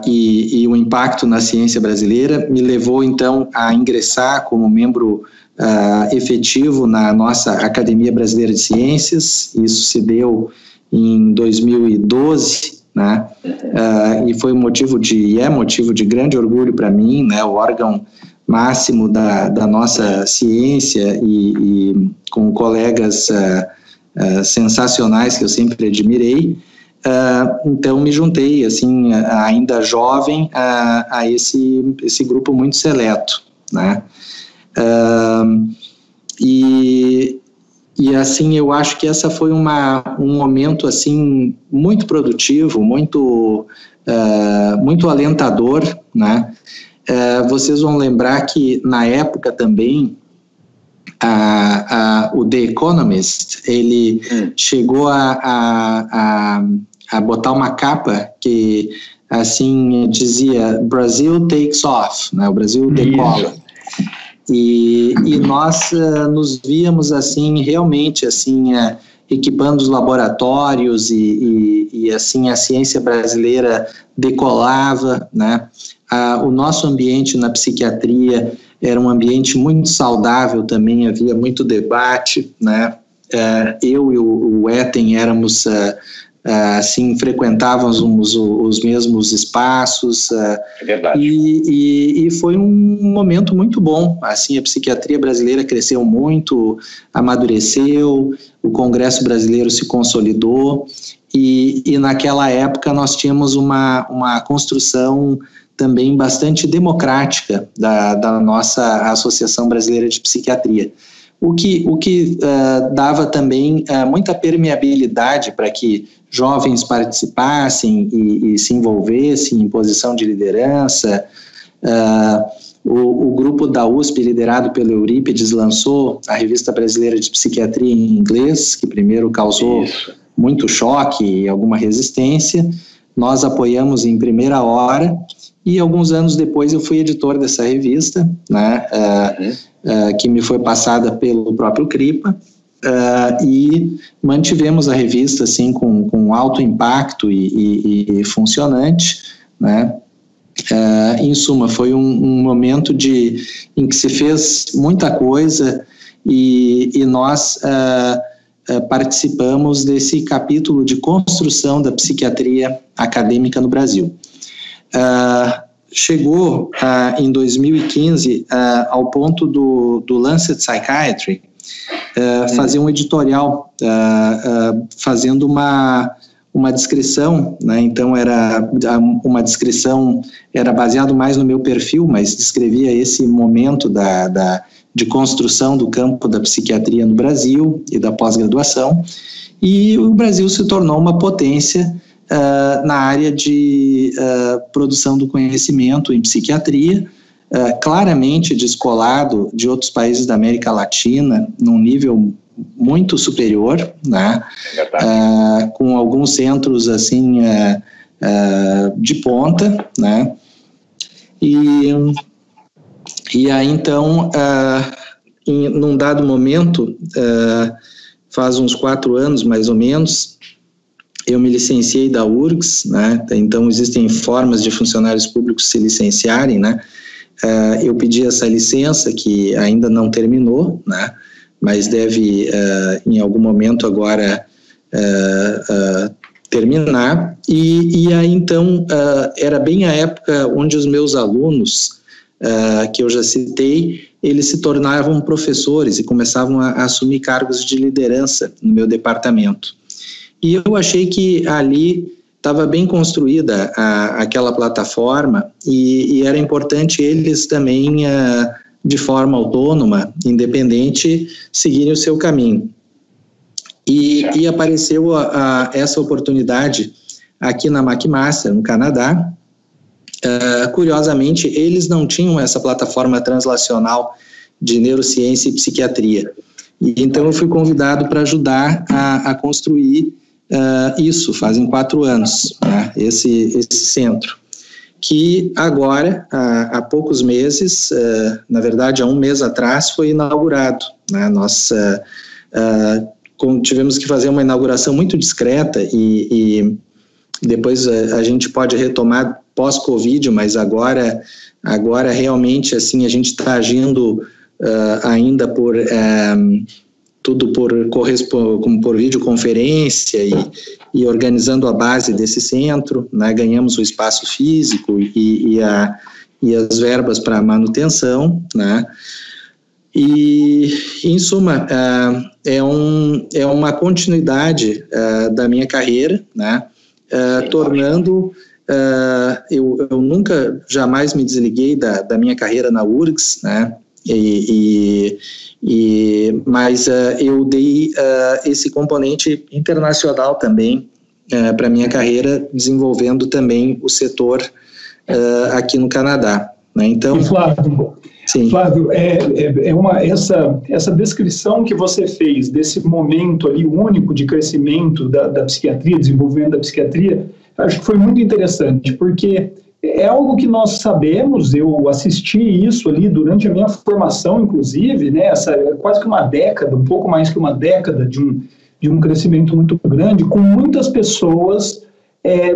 e o impacto na ciência brasileira me levou então a ingressar como membro efetivo na nossa Academia Brasileira de Ciências. Isso se deu em 2012, né? E foi motivo de grande orgulho para mim, né? O órgão máximo da nossa ciência e com colegas sensacionais que eu sempre admirei. Então me juntei, assim, ainda jovem, a esse grupo muito seleto, né? E assim, eu acho que essa foi um momento assim muito produtivo, muito alentador, né? Vocês vão lembrar que na época também o The Economist, ele chegou a botar uma capa que assim dizia Brazil takes off, né? O Brasil decola. E nós nos víamos assim realmente assim equipando os laboratórios e assim a ciência brasileira decolava, né? O nosso ambiente na psiquiatria era um ambiente muito saudável também, havia muito debate, né? Eu e o Eten éramos assim, frequentávamos os mesmos espaços. É verdade. E foi um momento muito bom. Assim, a psiquiatria brasileira cresceu muito, amadureceu, o Congresso Brasileiro se consolidou e naquela época nós tínhamos uma construção também bastante democrática da nossa Associação Brasileira de Psiquiatria. O que dava também muita permeabilidade para que jovens participassem e se envolvessem em posição de liderança. O grupo da USP, liderado pelo Eurípides, lançou a Revista Brasileira de Psiquiatria em inglês, que primeiro causou muito choque e alguma resistência. Nós apoiamos em primeira hora e alguns anos depois eu fui editor dessa revista, né, que me foi passada pelo próprio Cripa, e mantivemos a revista assim com alto impacto e funcionante, né. Em suma, foi um momento em que se fez muita coisa e nós participamos desse capítulo de construção da psiquiatria acadêmica no Brasil. chegou em 2015 ao ponto do Lancet Psychiatry fazer um editorial fazendo uma descrição, né? Então era uma descrição, era baseado mais no meu perfil, mas descrevia esse momento de construção do campo da psiquiatria no Brasil e da pós-graduação, e o Brasil se tornou uma potência na área de produção do conhecimento em psiquiatria, claramente descolado de outros países da América Latina, num nível muito superior, né? Com alguns centros assim de ponta, né? E aí então, num dado momento, faz uns 4 anos mais ou menos, eu me licenciei da URGS, né? Então existem formas de funcionários públicos se licenciarem, né? Eu pedi essa licença que ainda não terminou, né? Mas deve em algum momento agora terminar, e aí então era bem a época onde os meus alunos, que eu já citei, eles se tornavam professores e começavam a assumir cargos de liderança no meu departamento. E eu achei que ali estava bem construída aquela plataforma, e era importante eles também, de forma autônoma, independente, seguirem o seu caminho. E apareceu essa oportunidade aqui na McMaster, no Canadá. Curiosamente, eles não tinham essa plataforma translacional de neurociência e psiquiatria. E então eu fui convidado para ajudar a construir isso, fazem 4 anos, né, esse centro, que agora, há poucos meses, na verdade há 1 mês atrás, foi inaugurado, né? Nós tivemos que fazer uma inauguração muito discreta, e depois a gente pode retomar pós-Covid, mas agora realmente assim, a gente está agindo ainda por tudo por videoconferência e organizando a base desse centro, né? Ganhamos o espaço físico e as verbas para manutenção, né? E, em suma, é uma continuidade da minha carreira, né? Tornando... eu nunca, jamais me desliguei da minha carreira na URGS, né? Mas eu dei esse componente internacional também para a minha carreira, desenvolvendo também o setor aqui no Canadá, né? Então, Flávio, essa descrição que você fez desse momento ali único de crescimento da psiquiatria, desenvolvimento da psiquiatria, acho que foi muito interessante, porque é algo que nós sabemos. Eu assisti isso ali durante a minha formação, inclusive, né, quase que uma década, um pouco mais que uma década de um crescimento muito grande, com muitas pessoas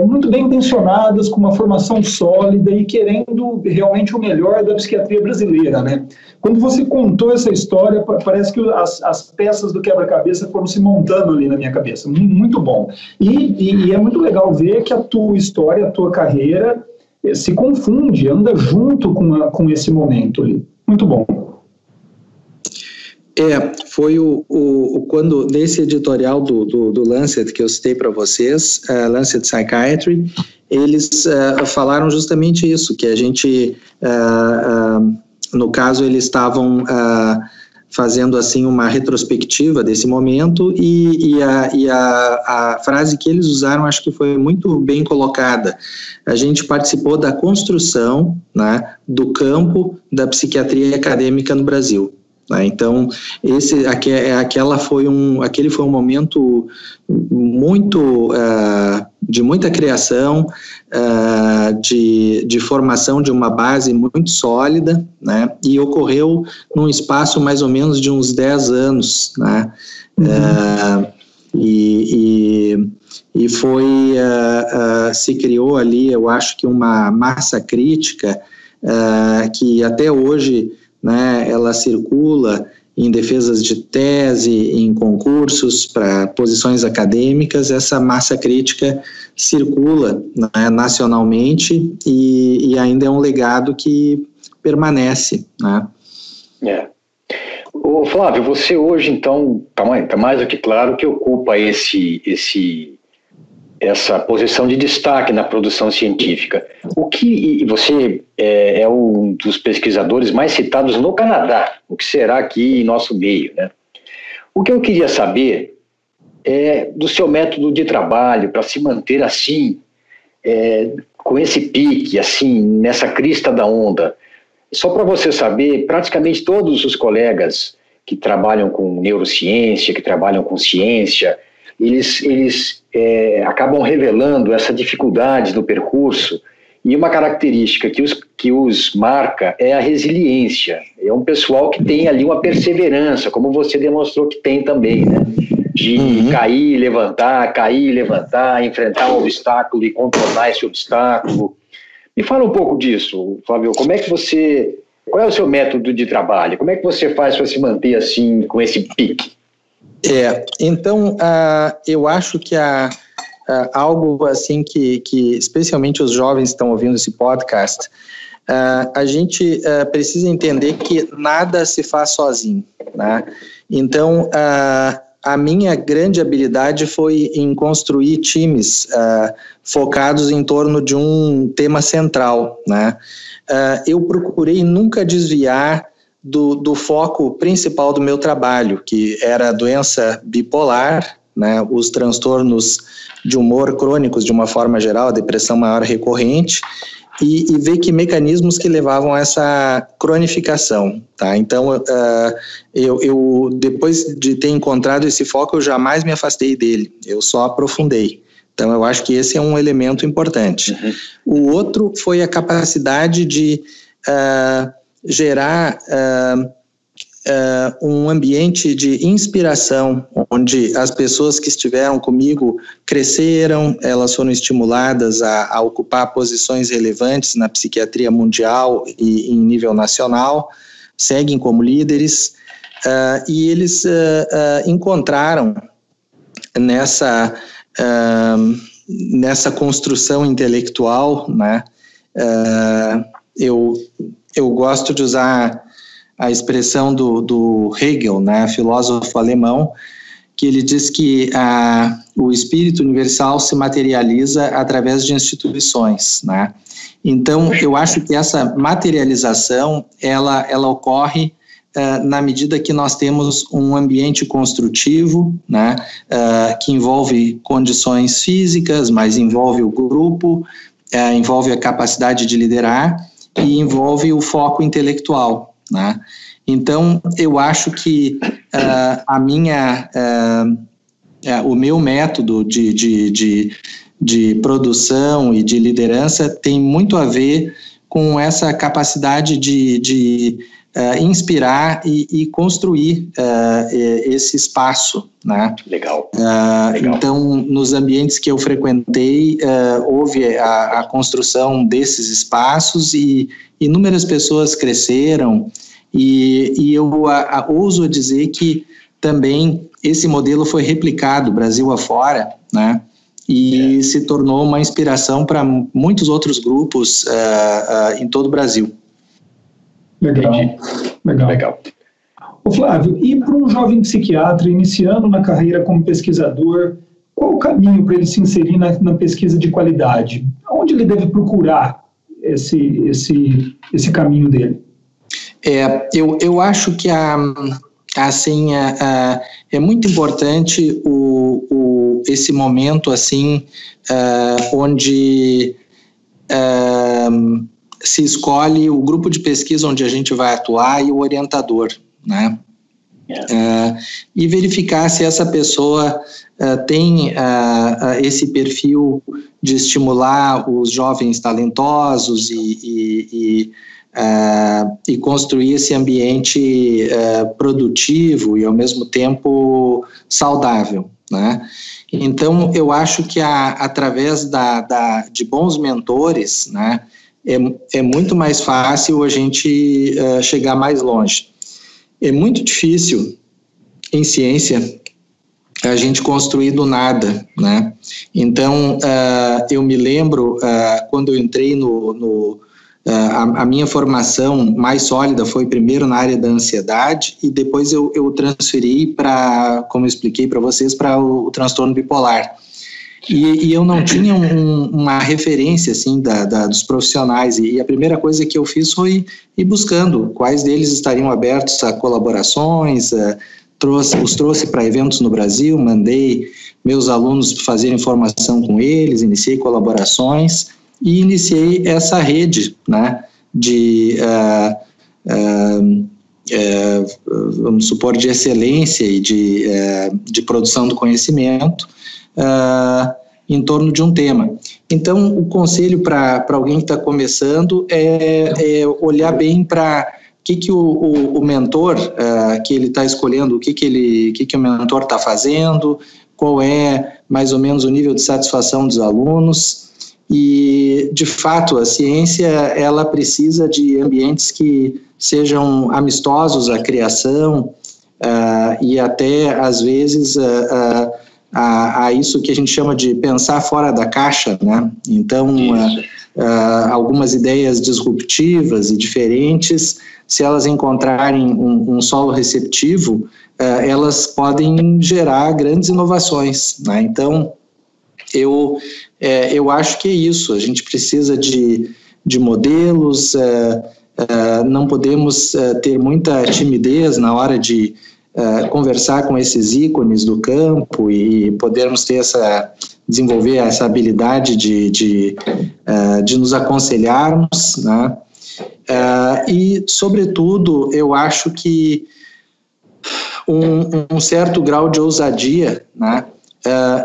muito bem intencionadas, com uma formação sólida e querendo realmente o melhor da psiquiatria brasileira, né? Quando você contou essa história, parece que as peças do quebra-cabeça foram se montando ali na minha cabeça. Muito bom. E é muito legal ver que a tua história, a tua carreira se confunde, anda junto com esse momento ali. Muito bom. Foi quando, nesse editorial do Lancet que eu citei para vocês, Lancet Psychiatry, eles falaram justamente isso, que a gente, no caso, eles estavam fazendo assim uma retrospectiva desse momento, e a frase que eles usaram acho que foi muito bem colocada. A gente participou da construção, né, do campo da psiquiatria acadêmica no Brasil. Então, aquele foi um momento muito de muita criação, de formação de uma base muito sólida, né? E ocorreu num espaço mais ou menos de uns 10 anos, né? E se criou ali, eu acho que uma massa crítica que até hoje, né, ela circula em defesas de tese, em concursos para posições acadêmicas, essa massa crítica circula, né, nacionalmente e ainda é um legado que permanece, né? Ô, Flávio, você hoje, então, está mais do que claro que ocupa essa posição de destaque na produção científica. E você é um dos pesquisadores mais citados no Canadá, o que será aqui em nosso meio, né? O que eu queria saber é do seu método de trabalho para se manter assim, com esse pique, assim, nessa crista da onda. Só para você saber, praticamente todos os colegas que trabalham com neurociência, que trabalham com ciência, eles acabam revelando essa dificuldade no percurso, e uma característica que os marca é a resiliência. É um pessoal que tem ali uma perseverança, como você demonstrou que tem também, né? De cair, levantar, enfrentar um obstáculo e contornar esse obstáculo. Me fala um pouco disso, Flávio. Qual é o seu método de trabalho? Como é que você faz para se manter assim, com esse pique? Então, eu acho que algo assim que especialmente os jovens estão ouvindo esse podcast, a gente precisa entender que nada se faz sozinho, né? Então, a minha grande habilidade foi em construir times focados em torno de um tema central, né? Eu procurei nunca desviar do foco principal do meu trabalho, que era a doença bipolar, né, os transtornos de humor crônicos de uma forma geral, a depressão maior recorrente, e ver que mecanismos que levavam a essa cronificação, tá? Então, eu depois de ter encontrado esse foco, eu jamais me afastei dele, eu só aprofundei. Então, eu acho que esse é um elemento importante. O outro foi a capacidade de gerar um ambiente de inspiração, onde as pessoas que estiveram comigo cresceram, elas foram estimuladas a ocupar posições relevantes na psiquiatria mundial e em nível nacional, seguem como líderes, e eles encontraram nessa construção intelectual, né? Eu gosto de usar a expressão do Hegel, né, filósofo alemão, que ele diz que o espírito universal se materializa através de instituições, né? Então, eu acho que essa materialização, ela ocorre na medida que nós temos um ambiente construtivo, né, que envolve condições físicas, mas envolve o grupo, envolve a capacidade de liderar e envolve o foco intelectual, né? Então, eu acho que o meu método de produção e de liderança tem muito a ver com essa capacidade de inspirar e construir esse espaço, né? Legal. Então, nos ambientes que eu frequentei, houve a construção desses espaços e inúmeras pessoas cresceram, e eu ouso dizer que também esse modelo foi replicado Brasil afora, né? E se tornou uma inspiração para muitos outros grupos em todo o Brasil. Legal. Ô Flávio, e para um jovem psiquiatra iniciando na carreira como pesquisador, qual o caminho para ele se inserir na pesquisa de qualidade? Onde ele deve procurar esse caminho dele? Eu acho que é muito importante esse momento assim, onde se escolhe o grupo de pesquisa onde a gente vai atuar e o orientador, né? E verificar se essa pessoa tem esse perfil de estimular os jovens talentosos e construir esse ambiente produtivo e ao mesmo tempo saudável, né? Então, eu acho que através de bons mentores, né, é muito mais fácil a gente chegar mais longe. É muito difícil em ciência a gente construir do nada, né? Então, eu me lembro, quando eu entrei a minha formação mais sólida foi primeiro na área da ansiedade e depois eu transferi como eu expliquei para vocês, para o transtorno bipolar. E eu não tinha uma referência assim dos profissionais, e a primeira coisa que eu fiz foi ir buscando quais deles estariam abertos a colaborações, os trouxe para eventos no Brasil, mandei meus alunos fazerem formação com eles, iniciei colaborações e iniciei essa rede, né, de, vamos supor, de excelência e de produção do conhecimento em torno de um tema. Então, o conselho para alguém que está começando é olhar bem para que o mentor que ele está escolhendo, o que o mentor está fazendo, qual é mais ou menos o nível de satisfação dos alunos. E, de fato, a ciência ela precisa de ambientes que sejam amistosos à criação e até, às vezes, a isso que a gente chama de pensar fora da caixa, né? Então, algumas ideias disruptivas e diferentes, se elas encontrarem um solo receptivo, elas podem gerar grandes inovações, né? Então, eu acho que é isso, a gente precisa de modelos, não podemos ter muita timidez na hora de conversar com esses ícones do campo e podermos desenvolver essa habilidade de nos aconselharmos, né? E, sobretudo, eu acho que um certo grau de ousadia, né,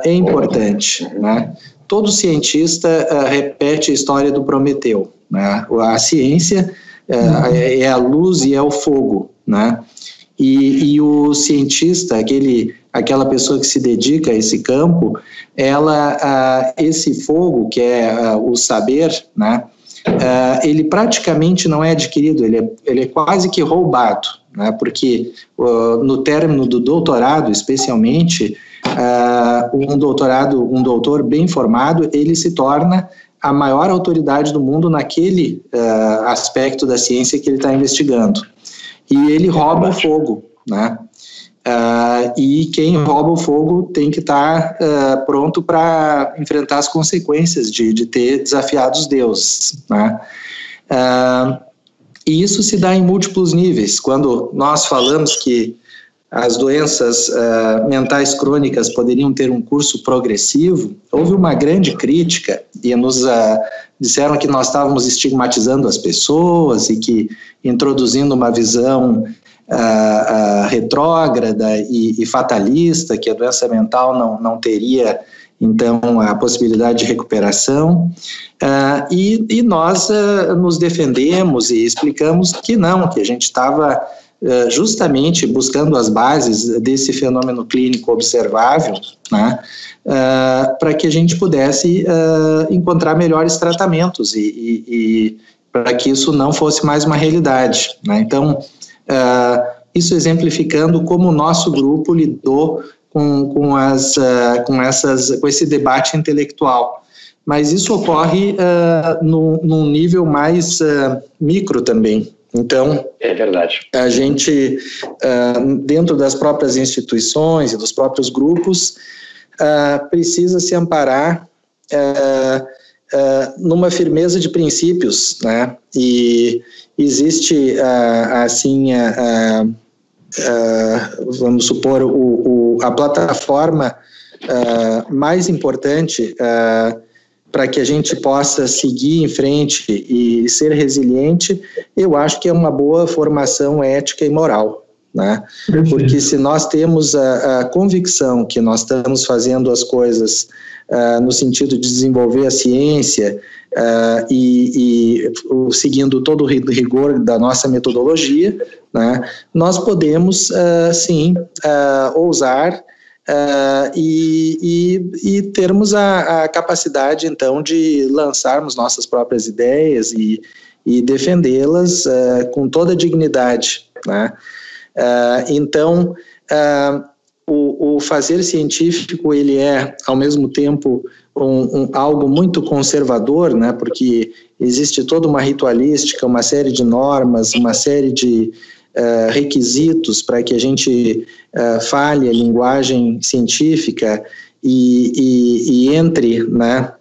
é importante, né? Todo cientista repete a história do Prometeu, né? A ciência é a luz e é o fogo, né? E o cientista, aquela pessoa que se dedica a esse campo, esse fogo, que é o saber, né? Ele praticamente não é adquirido, ele é quase que roubado, né? Porque no término do doutorado, especialmente, um doutor bem formado, ele se torna a maior autoridade do mundo naquele aspecto da ciência que ele está investigando. E ele rouba o fogo, né? E quem rouba o fogo tem que estar pronto para enfrentar as consequências de ter desafiado os deuses, né? E isso se dá em múltiplos níveis. Quando nós falamos que as doenças mentais crônicas poderiam ter um curso progressivo, houve uma grande crítica e nos disseram que nós estávamos estigmatizando as pessoas e que introduzindo uma visão retrógrada e fatalista, que a doença mental não teria, então, a possibilidade de recuperação. E nós nos defendemos e explicamos que não, que a gente estava justamente buscando as bases desse fenômeno clínico observável, né, para que a gente pudesse encontrar melhores tratamentos e para que isso não fosse mais uma realidade, né? Então, isso exemplificando como o nosso grupo lidou com esse debate intelectual. Mas isso ocorre num nível mais micro também. Então, é verdade. A gente, dentro das próprias instituições e dos próprios grupos, precisa se amparar numa firmeza de princípios, né? E existe, vamos supor, a plataforma mais importante para que a gente possa seguir em frente e ser resiliente, eu acho que é uma boa formação ética e moral, né? Porque se nós temos a convicção que nós estamos fazendo as coisas no sentido de desenvolver a ciência e seguindo todo o rigor da nossa metodologia, né, nós podemos, sim, ousar e termos a capacidade, então, de lançarmos nossas próprias ideias e defendê-las com toda a dignidade, né? Então, o fazer científico, ele é, ao mesmo tempo, algo muito conservador, né? Porque existe toda uma ritualística, uma série de normas, uma série de requisitos para que a gente fale a linguagem científica e entre, né?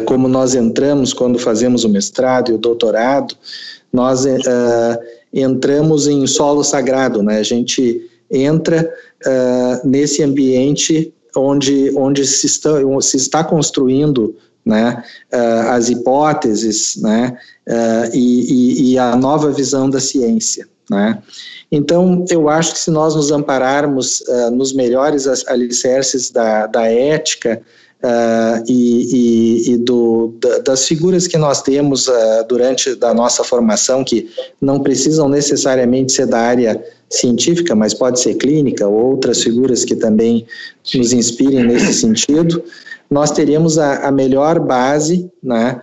Como nós entramos quando fazemos o mestrado e o doutorado, nós entramos em solo sagrado, né? A gente entra nesse ambiente onde se está construindo, né, as hipóteses, né, e a nova visão da ciência, né? Então, eu acho que se nós nos ampararmos nos melhores alicerces da ética das figuras que nós temos durante da nossa formação, que não precisam necessariamente ser da área científica, mas pode ser clínica, ou outras figuras que também nos inspirem nesse sentido, nós teríamos a melhor base, né,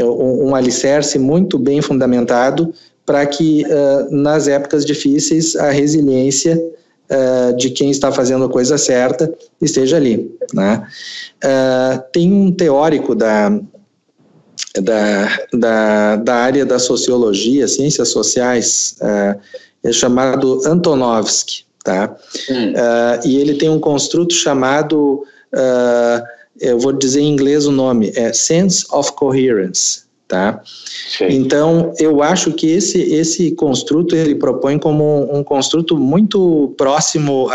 um alicerce muito bem fundamentado para que nas épocas difíceis a resiliência de quem está fazendo a coisa certa esteja ali, né? Tem um teórico da área da sociologia, ciências sociais, chamado Antonovsky, tá? E ele tem um construto chamado, eu vou dizer em inglês o nome, Sense of Coherence, tá? Então, eu acho que esse construto ele propõe como um construto muito próximo,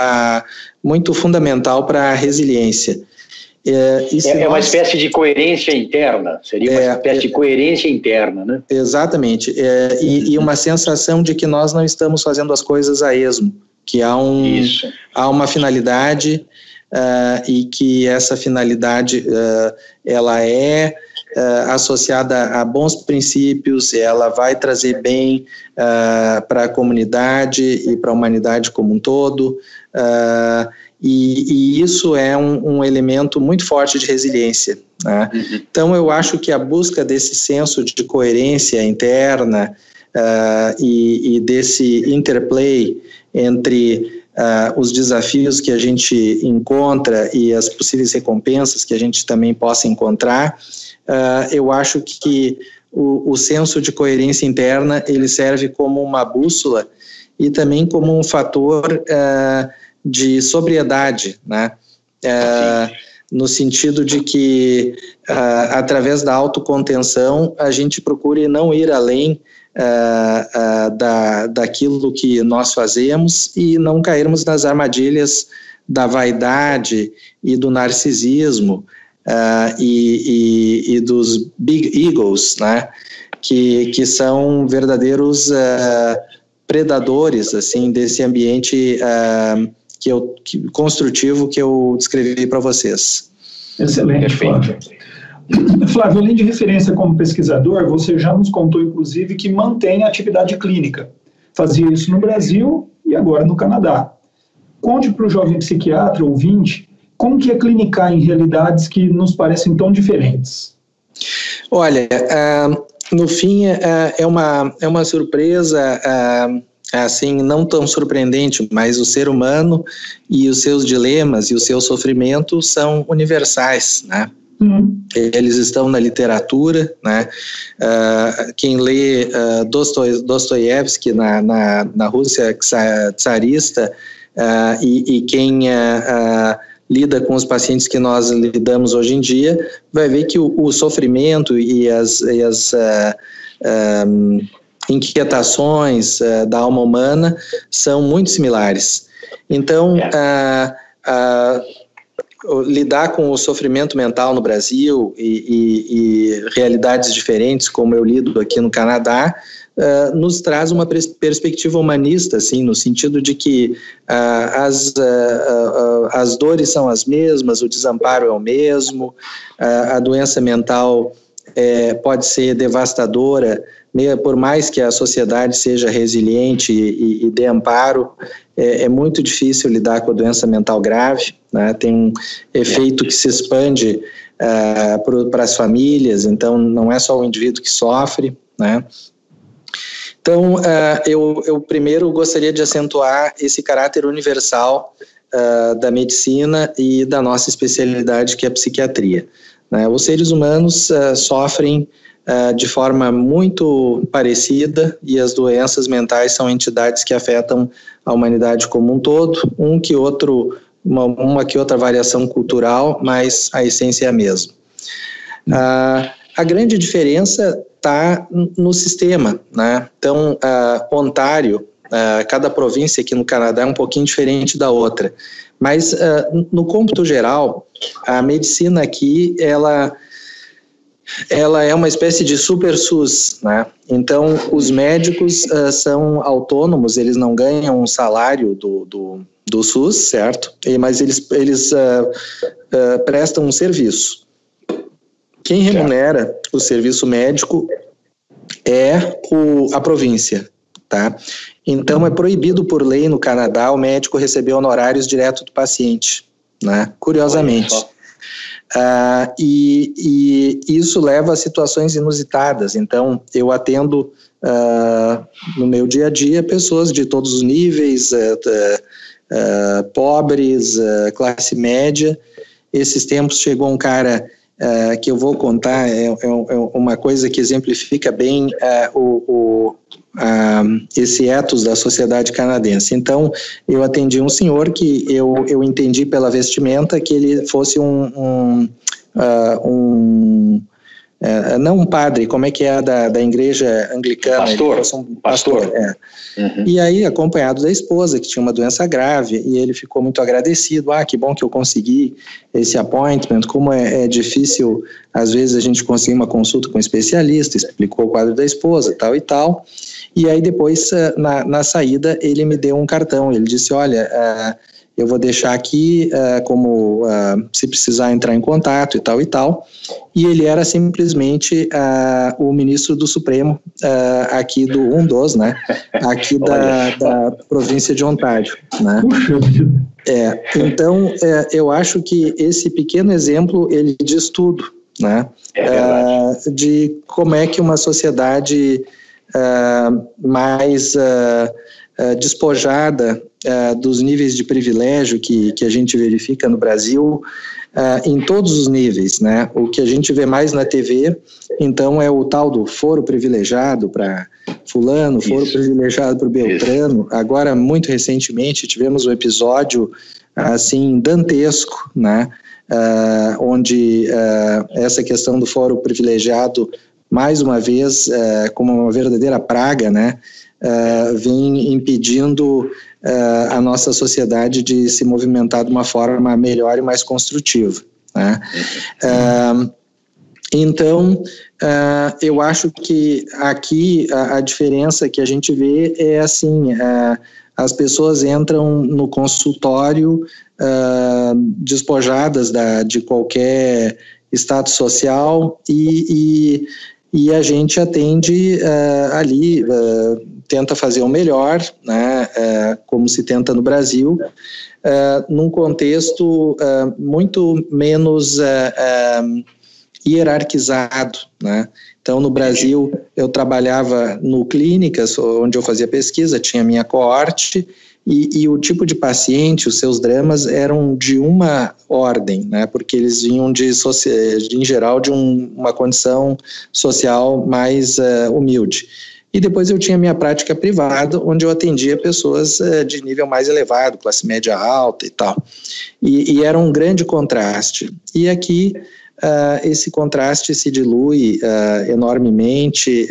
muito fundamental para a resiliência. Uma espécie de coerência interna, seria uma espécie de coerência interna, né? Exatamente, e uma sensação de que nós não estamos fazendo as coisas a esmo, que há uma finalidade e que essa finalidade ela é associada a bons princípios, ela vai trazer bem para a comunidade e para a humanidade como um todo, e isso é um elemento muito forte de resiliência, né? Então eu acho que a busca desse senso de coerência interna e desse interplay entre os desafios que a gente encontra e as possíveis recompensas que a gente também possa encontrar, eu acho que o senso de coerência interna ele serve como uma bússola e também como um fator de sobriedade, né? No sentido de que através da autocontenção a gente procure não ir além daquilo que nós fazemos e não cairmos nas armadilhas da vaidade e do narcisismo e dos big egos, né? Que são verdadeiros predadores assim desse ambiente construtivo que eu descrevi para vocês. Excelente, Flávio. Flávio, além de referência como pesquisador, você já nos contou, inclusive, que mantém a atividade clínica. Fazia isso no Brasil e agora no Canadá. Conte para o jovem psiquiatra ouvinte como que é clinicar em realidades que nos parecem tão diferentes. Olha, no fim é uma surpresa, assim, não tão surpreendente, mas o ser humano e os seus dilemas e o seu sofrimento são universais, né? Eles estão na literatura, né? Quem lê Dostoiévski na Rússia tsarista e quem lida com os pacientes que nós lidamos hoje em dia, vai ver que o sofrimento e as inquietações da alma humana são muito similares. Então, lidar com o sofrimento mental no Brasil e realidades diferentes, como eu lido aqui no Canadá, nos traz uma perspectiva humanista, assim, no sentido de que as dores são as mesmas, o desamparo é o mesmo, a doença mental pode ser devastadora, por mais que a sociedade seja resiliente e dê amparo, é muito difícil lidar com a doença mental grave, né? Tem um efeito que se expande para as famílias, então não é só o indivíduo que sofre, né? Então, eu primeiro gostaria de acentuar esse caráter universal da medicina e da nossa especialidade, que é a psiquiatria. Né? Os seres humanos sofrem de forma muito parecida, e as doenças mentais são entidades que afetam a humanidade como um todo, uma que outra variação cultural, mas a essência é a mesma. A grande diferença está no sistema, né? Então, Ontário, cada província aqui no Canadá é um pouquinho diferente da outra, mas no cômputo geral, a medicina aqui, ela é uma espécie de super SUS, né? Então, os médicos são autônomos, eles não ganham um salário do SUS, certo? Mas eles prestam um serviço. Quem remunera o serviço médico é a província, tá? Então, é proibido por lei no Canadá o médico receber honorários direto do paciente, né? Curiosamente. E isso leva a situações inusitadas. Então, eu atendo no meu dia a dia pessoas de todos os níveis, pobres, classe média. Esses tempos chegou um cara que eu vou contar, é uma coisa que exemplifica bem esse ethos da sociedade canadense. Então, eu atendi um senhor que eu entendi pela vestimenta que ele fosse não um padre, como é que é da igreja anglicana? Pastor. Uhum. E aí, acompanhado da esposa, que tinha uma doença grave, e ele ficou muito agradecido. Que bom que eu consegui esse appointment, como é difícil, às vezes, a gente conseguir uma consulta com um especialista, explicou o quadro da esposa, tal e tal. E aí, depois, na saída, ele me deu um cartão, ele disse, olha, eu vou deixar aqui se precisar entrar em contato e tal e tal. E ele era simplesmente o ministro do Supremo aqui um dos, né? Aqui da província de Ontário, né? Puxa vida. Então, eu acho que esse pequeno exemplo, ele diz tudo, né? De como é que uma sociedade mais despojada dos níveis de privilégio que a gente verifica no Brasil, em todos os níveis, né? O que a gente vê mais na TV, então, é o tal do foro privilegiado para fulano, foro privilegiado para o Beltrano. Agora, muito recentemente, tivemos um episódio, assim, dantesco, né? Onde essa questão do foro privilegiado, mais uma vez, como uma verdadeira praga, né? Vem impedindo a nossa sociedade de se movimentar de uma forma melhor e mais construtiva, né? Então, eu acho que aqui a diferença que a gente vê é assim, as pessoas entram no consultório despojadas de qualquer status social e a gente atende ali, tenta fazer o melhor, né, como se tenta no Brasil, num contexto muito menos hierarquizado, né? Então, no Brasil, eu trabalhava no clínicas, onde eu fazia pesquisa, tinha minha coorte, e o tipo de paciente, os seus dramas eram de uma ordem, né? Porque eles vinham em geral, de uma condição social mais humilde. E depois eu tinha minha prática privada, onde eu atendia pessoas de nível mais elevado, classe média alta e tal. E era um grande contraste. E aqui, esse contraste se dilui enormemente,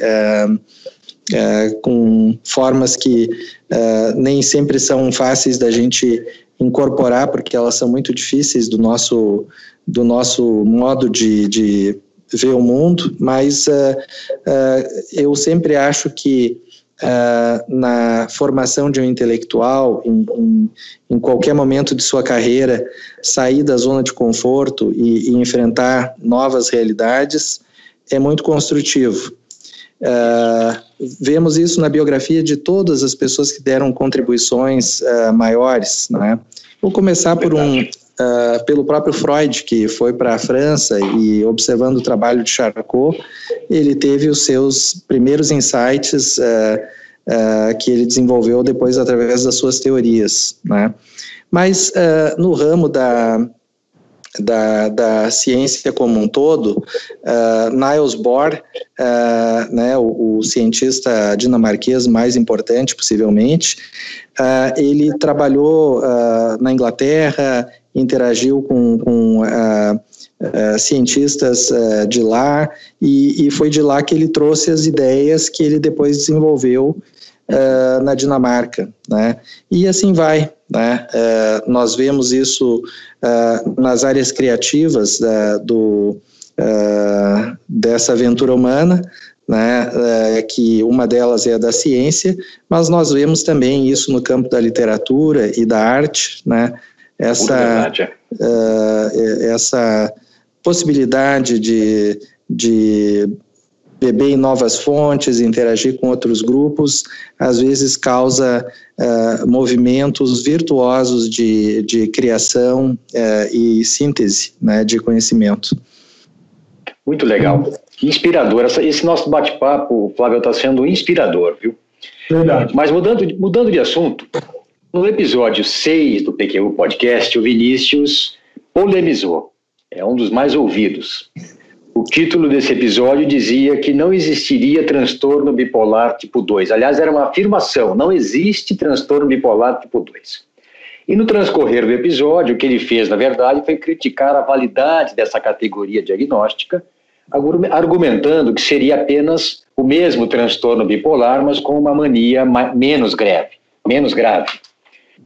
com formas que nem sempre são fáceis da gente incorporar, porque elas são muito difíceis do nosso modo de ver o mundo, mas eu sempre acho que na formação de um intelectual, em qualquer momento de sua carreira, sair da zona de conforto e enfrentar novas realidades é muito construtivo. Vemos isso na biografia de todas as pessoas que deram contribuições maiores, né? Vou começar pelo próprio Freud, que foi para a França e, observando o trabalho de Charcot, ele teve os seus primeiros insights que ele desenvolveu depois através das suas teorias, né? Mas no ramo da ciência como um todo, Niels Bohr, né, o cientista dinamarquês mais importante, possivelmente, ele trabalhou na Inglaterra, interagiu com cientistas de lá, e foi de lá que ele trouxe as ideias que ele depois desenvolveu na Dinamarca, né? E assim vai, né? Nós vemos isso nas áreas criativas dessa aventura humana, né? Que uma delas é a da ciência, mas nós vemos também isso no campo da literatura e da arte, né? Essa possibilidade de beber em novas fontes, interagir com outros grupos, às vezes causa movimentos virtuosos de criação e síntese, né, de conhecimento. Muito legal. Inspirador. Esse nosso bate-papo, Flávio, está sendo inspirador, viu? Verdade. Mas mudando de assunto, no episódio 6 do PQU Podcast, o Vinícius polemizou. É um dos mais ouvidos. O título desse episódio dizia que não existiria transtorno bipolar tipo 2. Aliás, era uma afirmação, não existe transtorno bipolar tipo 2. E no transcorrer do episódio, o que ele fez, na verdade, foi criticar a validade dessa categoria diagnóstica, argumentando que seria apenas o mesmo transtorno bipolar, mas com uma mania menos grave.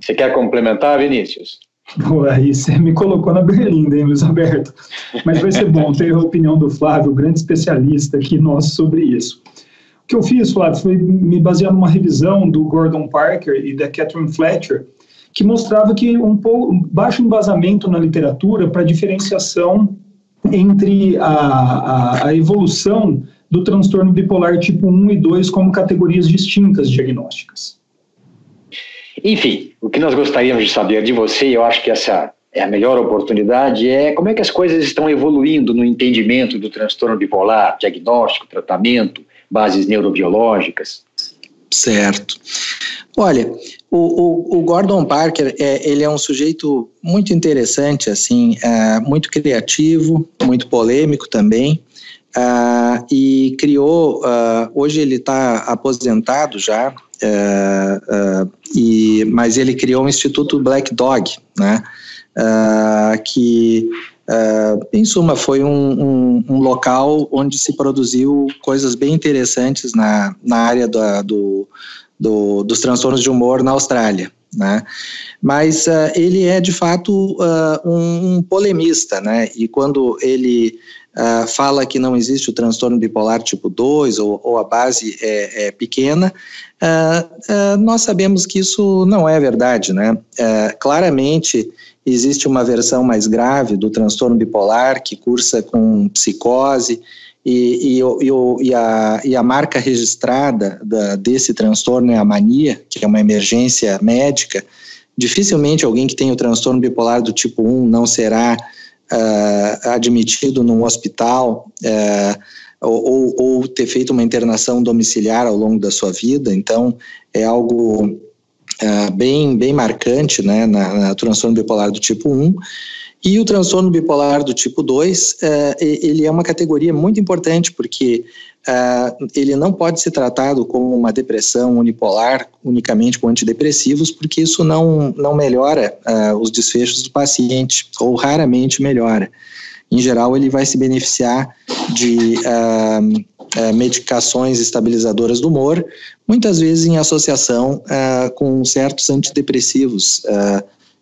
Você quer complementar, Vinícius? Pô, aí você me colocou na berlinda, hein, Luiz Alberto? Mas vai ser bom ter a opinião do Flávio, grande especialista aqui nosso sobre isso. O que eu fiz, Flávio, foi me basear numa revisão do Gordon Parker e da Catherine Fletcher, que mostrava que um baixo embasamento na literatura para diferenciação entre a evolução do transtorno bipolar tipo 1 e 2 como categorias distintas diagnósticas. Enfim, o que nós gostaríamos de saber de você, e eu acho que essa é a melhor oportunidade, é como é que as coisas estão evoluindo no entendimento do transtorno bipolar, diagnóstico, tratamento, bases neurobiológicas. Certo. Olha, o Gordon Parker, ele é um sujeito muito interessante, assim, muito criativo, muito polêmico também, e criou, hoje ele está aposentado já, mas ele criou o Instituto Black Dog, né, que, em suma, foi um local onde se produziu coisas bem interessantes na área dos transtornos de humor na Austrália, né? Mas ele é de fato um polemista, né? E quando ele fala que não existe o transtorno bipolar tipo 2 ou a base é pequena, nós sabemos que isso não é verdade, né? Claramente existe uma versão mais grave do transtorno bipolar que cursa com psicose, e a marca registrada desse transtorno é a mania, que é uma emergência médica. Dificilmente alguém que tem o transtorno bipolar do tipo 1 não será admitido num hospital ou ter feito uma internação domiciliar ao longo da sua vida. Então, é algo bem marcante, né, na transtorno bipolar do tipo 1. E o transtorno bipolar do tipo 2, ele é uma categoria muito importante, porque ele não pode ser tratado como uma depressão unipolar unicamente com antidepressivos, porque isso não melhora os desfechos do paciente, ou raramente melhora. Em geral, ele vai se beneficiar de medicações estabilizadoras do humor, muitas vezes em associação com certos antidepressivos,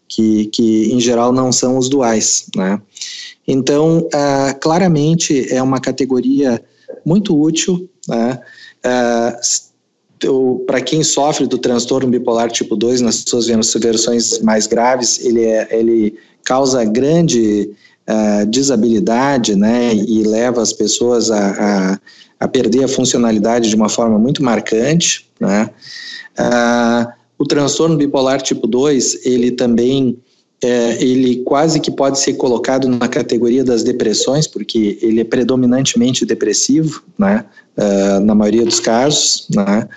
que em geral não são os duais, né? Então, claramente é uma categoria muito útil, né? Para quem sofre do transtorno bipolar tipo 2, nas suas versões mais graves, ele causa grande desabilidade, né? E leva as pessoas a perder a funcionalidade de uma forma muito marcante, né? O transtorno bipolar tipo 2, ele também ele quase que pode ser colocado na categoria das depressões, porque ele é predominantemente depressivo, né? Na maioria dos casos, né?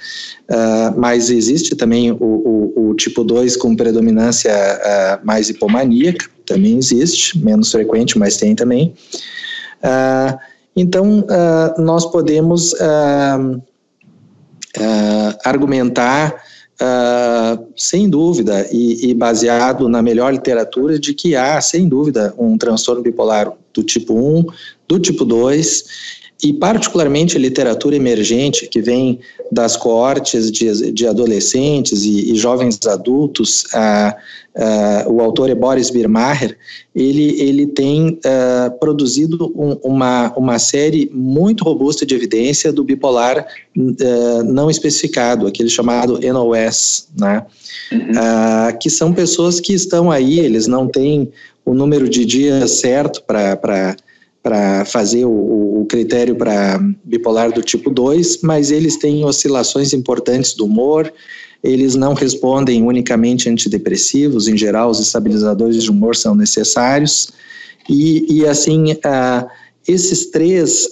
Mas existe também o tipo 2 com predominância mais hipomaníaca, também existe, menos frequente, mas tem também. Então, nós podemos argumentar, sem dúvida, e baseado na melhor literatura, de que há, sem dúvida, um transtorno bipolar do tipo 1, do tipo 2, e particularmente a literatura emergente, que vem das coortes de adolescentes e jovens adultos. O autor é Boris Birmacher. Ele tem produzido uma série muito robusta de evidência do bipolar não especificado, aquele chamado NOS, né? Que são pessoas que estão aí, eles não têm o número de dias certo para fazer o critério para bipolar do tipo 2, mas eles têm oscilações importantes do humor, eles não respondem unicamente a antidepressivos, em geral os estabilizadores de humor são necessários, e assim, esses três,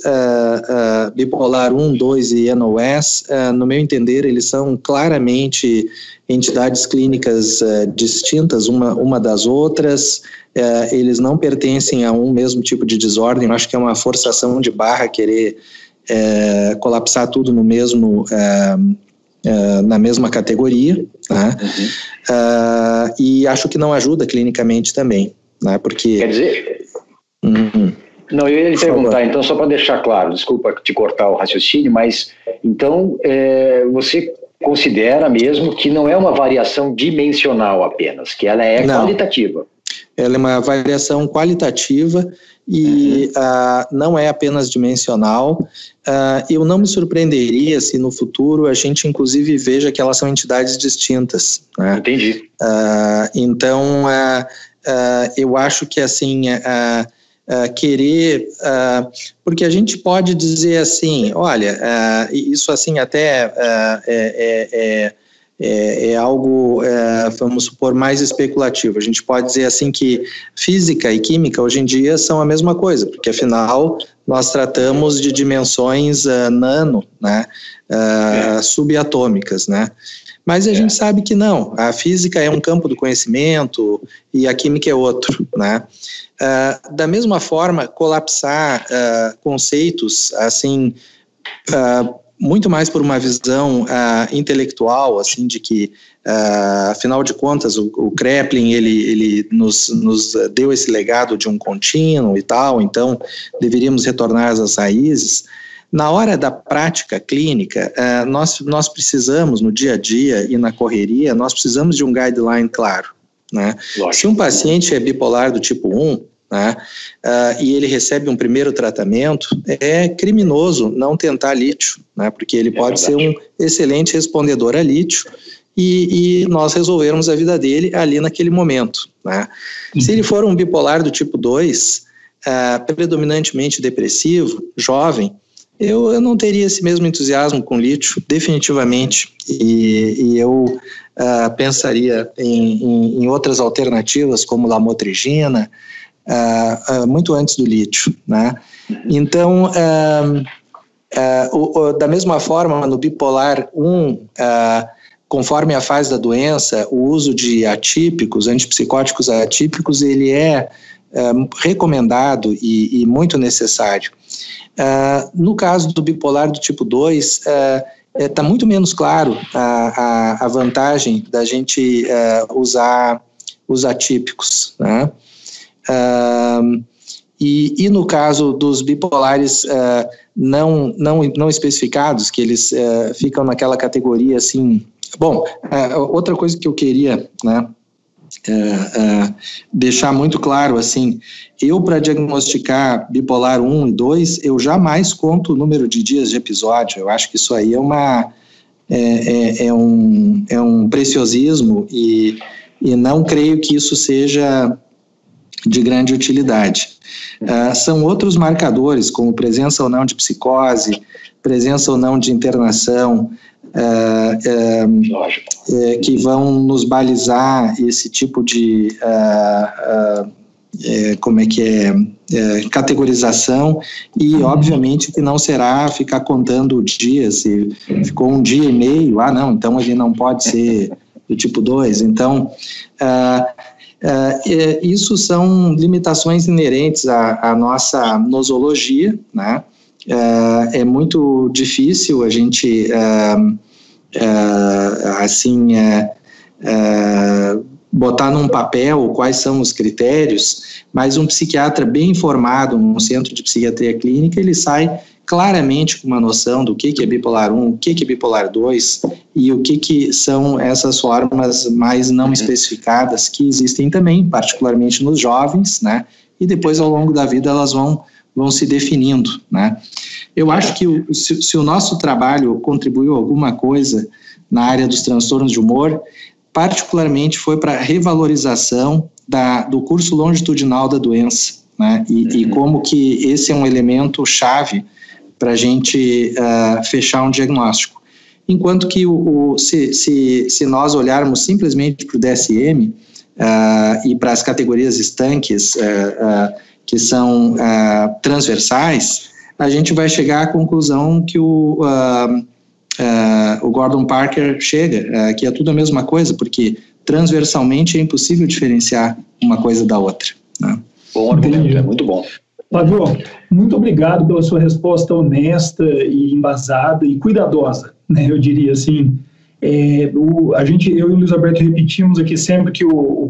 bipolar 1, 2 e NOS, no meu entender, eles são claramente entidades clínicas distintas uma das outras. Eles não pertencem a um mesmo tipo de desordem. Eu acho que é uma forçação de barra querer colapsar tudo no mesmo, na mesma categoria, tá? E acho que não ajuda clinicamente também, né? Porque... Quer dizer... Não, eu ia lhe perguntar, então, só para deixar claro, desculpa te cortar o raciocínio, mas então você considera mesmo que não é uma variação dimensional apenas, que ela é qualitativa? Ela é uma variação qualitativa e não é apenas dimensional. Eu não me surpreenderia se no futuro a gente inclusive veja que elas são entidades distintas, né? Entendi. Então, eu acho que assim... querer, porque a gente pode dizer assim, olha, isso assim até é algo, vamos supor, mais especulativo. A gente pode dizer assim que física e química hoje em dia são a mesma coisa, porque afinal nós tratamos de dimensões nano, né, subatômicas, né? Mas a gente sabe que não, a física é um campo do conhecimento e a química é outro, né? Da mesma forma, colapsar conceitos, assim, muito mais por uma visão intelectual, assim, de que, afinal de contas, o Kraepelin, ele nos deu esse legado de um contínuo e tal, então deveríamos retornar às raízes. Na hora da prática clínica, nós precisamos, no dia a dia e na correria, nós precisamos de um guideline claro, né? Se um paciente é bipolar do tipo 1, né, e ele recebe um primeiro tratamento, é criminoso não tentar lítio, né, porque ele pode ser um excelente respondedor a lítio e nós resolvermos a vida dele ali naquele momento, né? Se ele for um bipolar do tipo 2, predominantemente depressivo, jovem, eu não teria esse mesmo entusiasmo com lítio, definitivamente, e eu pensaria em outras alternativas, como lamotrigina, muito antes do lítio, né? Então, da mesma forma, no bipolar 1, conforme a fase da doença, o uso de atípicos, antipsicóticos atípicos, ele é recomendado e muito necessário. No caso do bipolar do tipo 2, está muito menos claro a vantagem da gente usar os atípicos, né? E no caso dos bipolares não especificados, que eles ficam naquela categoria assim... Bom, outra coisa que eu queria, né, deixar muito claro, assim, eu para diagnosticar bipolar 1 e 2, eu jamais conto o número de dias de episódio. Eu acho que isso aí é um preciosismo e não creio que isso seja de grande utilidade. São outros marcadores, como presença ou não de psicose, presença ou não de internação, que vão nos balizar esse tipo de categorização, e obviamente que não será ficar contando dias, se ficou um dia e meio, não, então ele não pode ser do tipo 2, então isso são limitações inerentes à nossa nosologia, né? É muito difícil a gente botar num papel quais são os critérios, mas um psiquiatra bem informado num centro de psiquiatria clínica, ele sai claramente com uma noção do que é bipolar 1, o que é bipolar 2 e o que são essas formas mais não especificadas que existem também, particularmente nos jovens, né? E depois ao longo da vida elas vão se definindo, né? Eu acho que se o nosso trabalho contribuiu alguma coisa na área dos transtornos de humor, particularmente foi para a revalorização do curso longitudinal da doença, né? E como que esse é um elemento chave para a gente fechar um diagnóstico. Enquanto que se nós olharmos simplesmente para o DSM e para as categorias estanques que são transversais, a gente vai chegar à conclusão que o Gordon Parker chega, que é tudo a mesma coisa, porque transversalmente é impossível diferenciar uma coisa da outra, né? Bom argumento, é muito bom. Flávio, muito obrigado pela sua resposta honesta e embasada e cuidadosa, né? Eu diria assim. Eu e o Luiz Alberto repetimos aqui sempre que o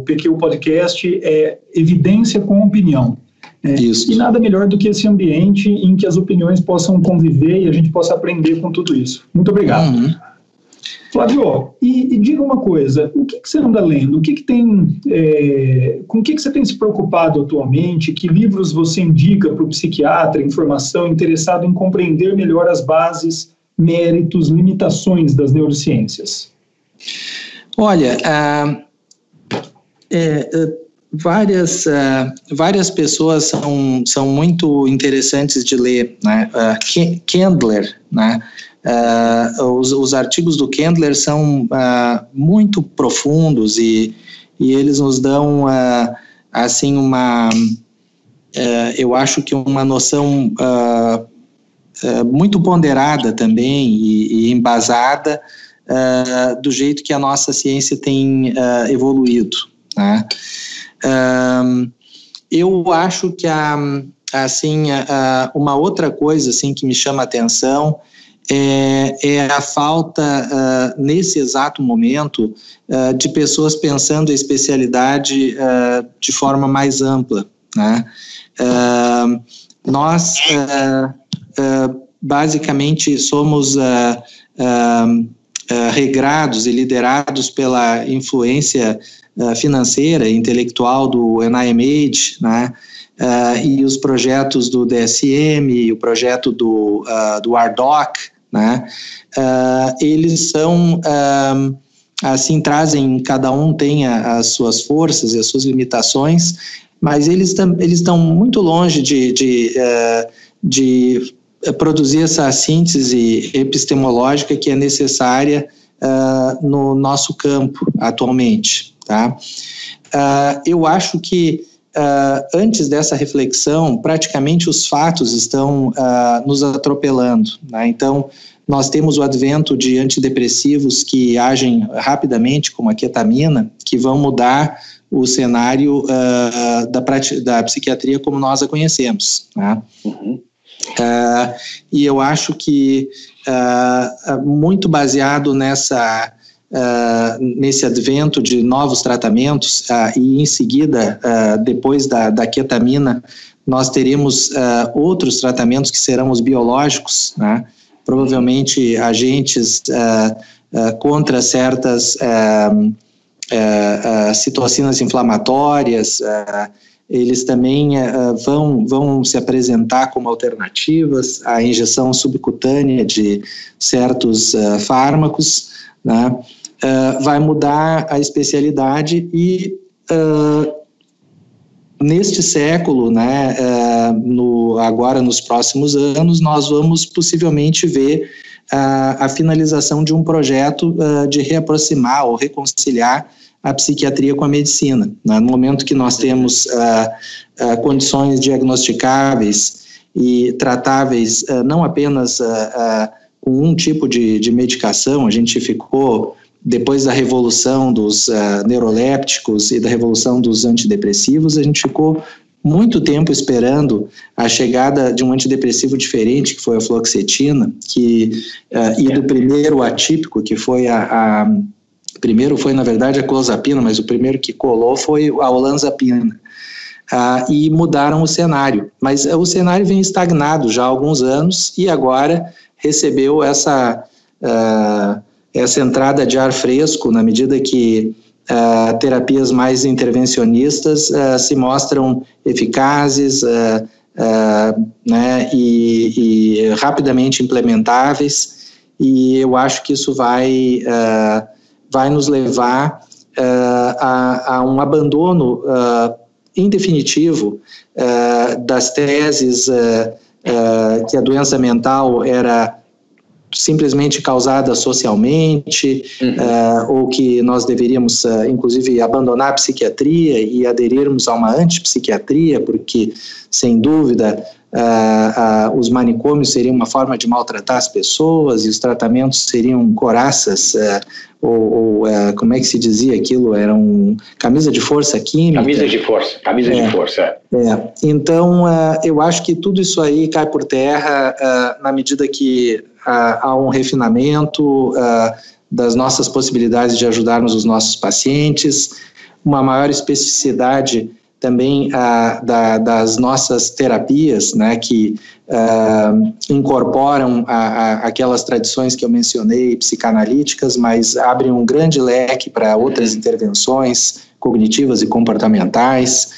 PQ Podcast é evidência com opinião. Isso. E nada melhor do que esse ambiente em que as opiniões possam conviver e a gente possa aprender com tudo isso. Muito obrigado. Flávio, e diga uma coisa, o que você anda lendo? Com o que você tem se preocupado atualmente? Que livros você indica para o psiquiatra, informação, interessado em compreender melhor as bases, méritos, limitações das neurociências? Olha, várias pessoas são muito interessantes de ler, né? Kendler, né? Os artigos do Kendler são muito profundos e eles nos dão assim eu acho que uma noção muito ponderada também e embasada do jeito que a nossa ciência tem evoluído, né? Eu acho que uma outra coisa assim que me chama a atenção é a falta nesse exato momento de pessoas pensando a especialidade de forma mais ampla, né? Nós basicamente somos regrados e liderados pela influência financeira e intelectual do NIMH, né? E os projetos do DSM, o projeto do ARDOC, né? Eles são assim, cada um tem as suas forças e as suas limitações, mas eles estão muito longe de produzir essa síntese epistemológica que é necessária no nosso campo atualmente, tá? Eu acho que antes dessa reflexão, praticamente os fatos estão nos atropelando, né? Então, nós temos o advento de antidepressivos que agem rapidamente, como a ketamina, que vão mudar o cenário da psiquiatria como nós a conhecemos, né? E eu acho que muito baseado nesse advento de novos tratamentos e em seguida, depois da ketamina, nós teremos outros tratamentos que serão os biológicos, né? Provavelmente agentes contra certas citocinas inflamatórias, eles também vão se apresentar como alternativas à injeção subcutânea de certos fármacos, né? Vai mudar a especialidade e neste século, né, agora nos próximos anos, nós vamos possivelmente ver a finalização de um projeto de reaproximar ou reconciliar a psiquiatria com a medicina. No momento que nós temos condições diagnosticáveis e tratáveis não apenas com um tipo de medicação, a gente ficou, depois da revolução dos neurolépticos e da revolução dos antidepressivos, a gente ficou muito tempo esperando a chegada de um antidepressivo diferente, que foi a fluoxetina, e do primeiro atípico, que foi primeiro foi, na verdade, a clozapina, mas o primeiro que colou foi a olanzapina. E mudaram o cenário. Mas o cenário vem estagnado já há alguns anos e agora recebeu essa entrada de ar fresco na medida que terapias mais intervencionistas se mostram eficazes né, e rapidamente implementáveis, e eu acho que isso vai nos levar a um abandono em definitivo das teses que a doença mental era simplesmente causada socialmente, ou que nós deveríamos, inclusive, abandonar a psiquiatria e aderirmos a uma antipsiquiatria, porque, sem dúvida, os manicômios seriam uma forma de maltratar as pessoas e os tratamentos seriam coraças, como é que se dizia aquilo? Eram camisa de força química. Camisa de força. Então, eu acho que tudo isso aí cai por terra na medida que há um refinamento das nossas possibilidades de ajudarmos os nossos pacientes, uma maior especificidade também das nossas terapias, né, que incorporam aquelas tradições que eu mencionei, psicanalíticas, mas abrem um grande leque para outras intervenções cognitivas e comportamentais,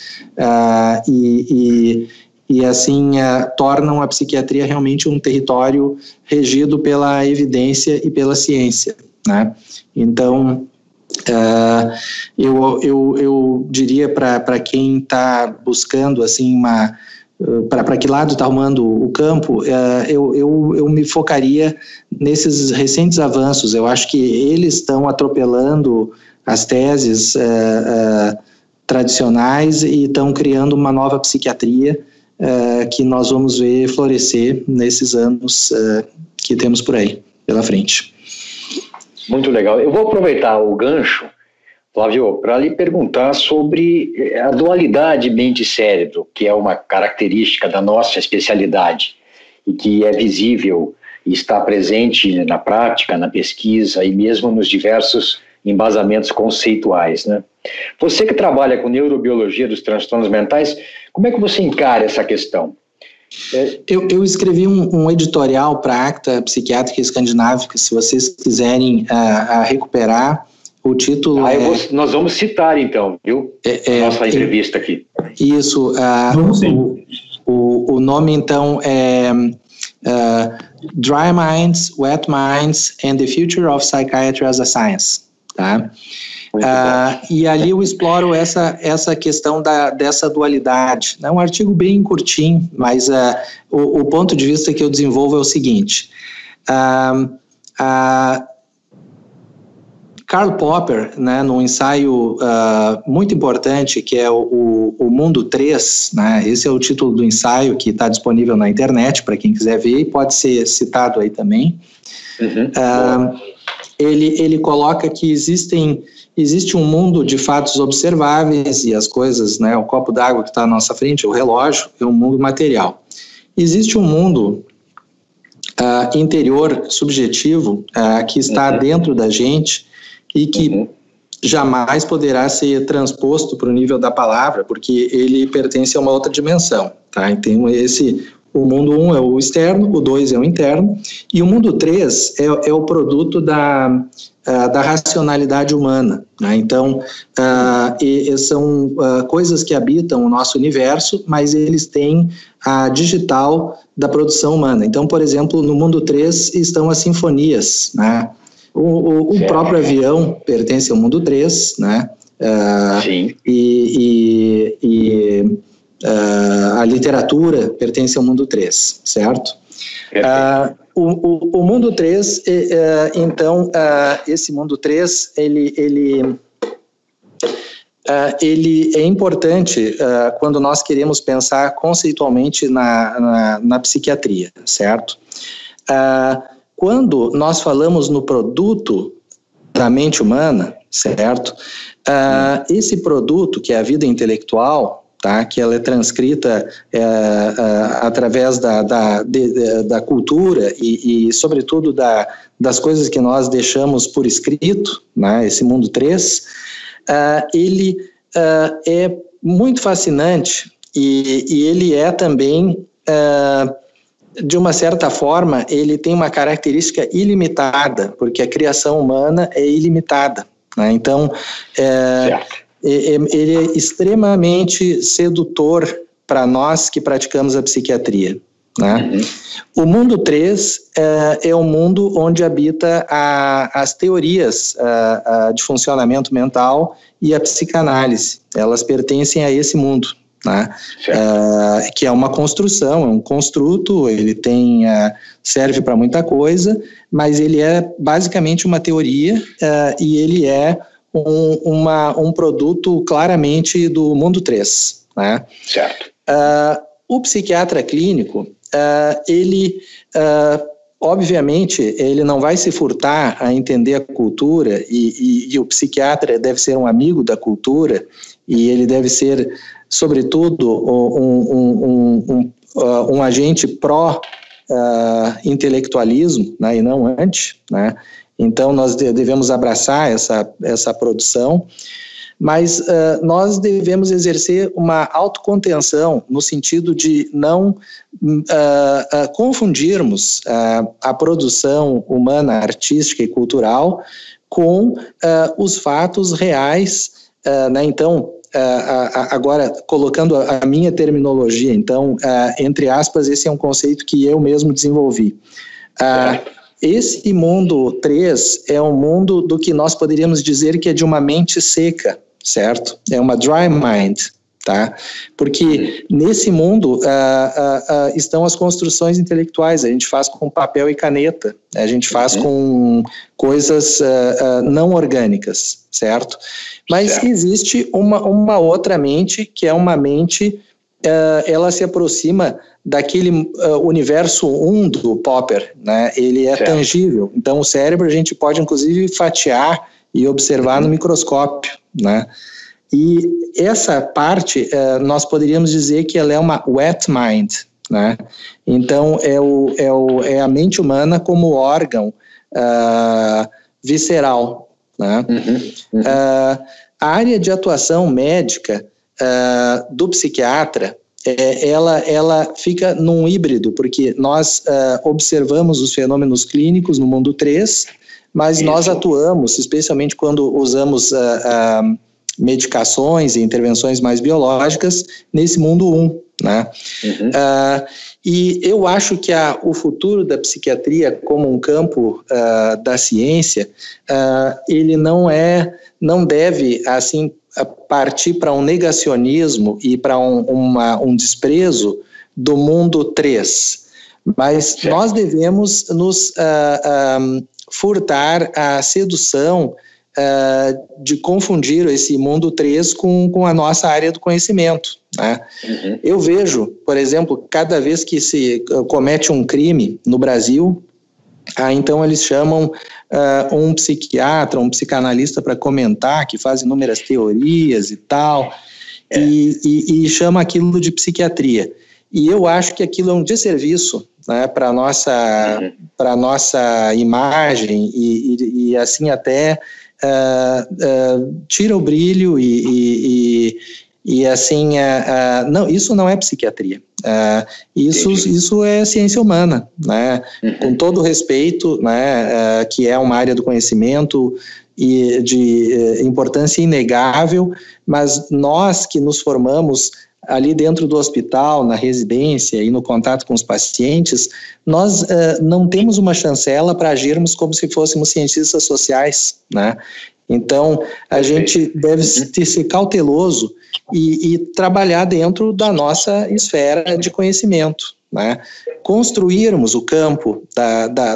e assim tornam a psiquiatria realmente um território regido pela evidência e pela ciência, né? Então, eu diria para quem está buscando assim para que lado está arrumando o campo, eu me focaria nesses recentes avanços. Eu acho que eles estão atropelando as teses tradicionais e estão criando uma nova psiquiatria que nós vamos ver florescer nesses anos que temos por aí, pela frente. Muito legal. Eu vou aproveitar o gancho, Flávio, para lhe perguntar sobre a dualidade mente-cérebro, que é uma característica da nossa especialidade e que é visível e está presente na prática, na pesquisa e mesmo nos diversos embasamentos conceituais, né? Você que trabalha com neurobiologia dos transtornos mentais, como é que você encara essa questão? Eu escrevi um editorial para a Acta Psiquiátrica Escandinávica, se vocês quiserem recuperar. O título nós vamos citar então, viu? Nossa entrevista aqui. Isso. O nome então é Dry Minds, Wet Minds and the Future of Psychiatry as a Science. Tá? E ali eu exploro essa questão dessa dualidade. É um artigo bem curtinho, mas o ponto de vista que eu desenvolvo é o seguinte. Karl Popper, né, num ensaio muito importante, que é o Mundo 3, né, esse é o título do ensaio que está disponível na internet para quem quiser ver e pode ser citado aí também. Ele coloca que existe um mundo de fatos observáveis e as coisas, né, o copo d'água que está à nossa frente, o relógio, é um mundo material. Existe um mundo interior, subjetivo, que está dentro da gente e que jamais poderá ser transposto para o nível da palavra, porque ele pertence a uma outra dimensão. Tá? Então, o mundo 1 é o externo, o 2 é o interno, e o mundo 3 é o produto da racionalidade humana. Né? Então, são coisas que habitam o nosso universo, mas eles têm a digital da produção humana. Então, por exemplo, no mundo 3 estão as sinfonias, né? O próprio avião pertence ao mundo 3, né? Sim. A literatura pertence ao mundo 3, certo? O mundo 3, então, esse mundo 3, ele é importante quando nós queremos pensar conceitualmente na psiquiatria, certo? Quando nós falamos no produto da mente humana, certo? Esse produto, que é a vida intelectual, tá? Que ela é transcrita através da cultura e sobretudo, das coisas que nós deixamos por escrito, né? Esse mundo 3, ele é muito fascinante e ele é também, de uma certa forma, ele tem uma característica ilimitada, porque a criação humana é ilimitada, né? Então, ele é extremamente sedutor para nós que praticamos a psiquiatria, né? O mundo 3 é o mundo onde habita as teorias de funcionamento mental e a psicanálise. Elas pertencem a esse mundo, né? Que é uma construção, é um construto, ele serve para muita coisa, mas ele é basicamente uma teoria e ele é um produto claramente do mundo 3, né? Certo. O psiquiatra clínico, ele, obviamente, ele não vai se furtar a entender a cultura e o psiquiatra deve ser um amigo da cultura e ele deve ser, sobretudo, um agente pró-intelectualismo, né, e não anti, né? Então, nós devemos abraçar essa produção, mas nós devemos exercer uma autocontenção no sentido de não confundirmos a produção humana, artística e cultural com os fatos reais, né? Então, agora, colocando a minha terminologia, então, entre aspas, esse é um conceito que eu mesmo desenvolvi. Esse mundo 3 é um mundo do que nós poderíamos dizer que é de uma mente seca, certo? É uma dry mind, tá? Porque nesse mundo estão as construções intelectuais, a gente faz com papel e caneta, a gente faz com coisas não orgânicas, certo? Mas existe uma outra mente, que é uma mente, ela se aproxima daquele universo 1 do Popper, né? Ele é tangível, então o cérebro a gente pode inclusive fatiar e observar no microscópio, né? E essa parte nós poderíamos dizer que ela é uma wet mind, né? Então é a mente humana como órgão visceral, né? A área de atuação médica do psiquiatra, ela fica num híbrido, porque nós observamos os fenômenos clínicos no mundo 3, mas nós atuamos, especialmente quando usamos medicações e intervenções mais biológicas, nesse mundo 1, né? E eu acho que o futuro da psiquiatria como um campo da ciência, ele não deve, assim, partir para um negacionismo e para um desprezo do mundo 3. Mas nós devemos nos furtar a sedução de confundir esse mundo 3 com a nossa área do conhecimento, né? Eu vejo, por exemplo, cada vez que se comete um crime no Brasil, então eles chamam um psiquiatra, um psicanalista para comentar, que faz inúmeras teorias e tal, e chama aquilo de psiquiatria. E eu acho que aquilo é um desserviço, né, para a nossa imagem e assim até tira o brilho e assim, não, isso não é psiquiatria. Isso é ciência humana, né? Com todo respeito, né, que é uma área do conhecimento e de importância inegável, mas nós que nos formamos ali dentro do hospital, na residência e no contato com os pacientes, nós não temos uma chancela para agirmos como se fôssemos cientistas sociais, né? Então, a gente deve ser cauteloso e trabalhar dentro da nossa esfera de conhecimento, né, construirmos o campo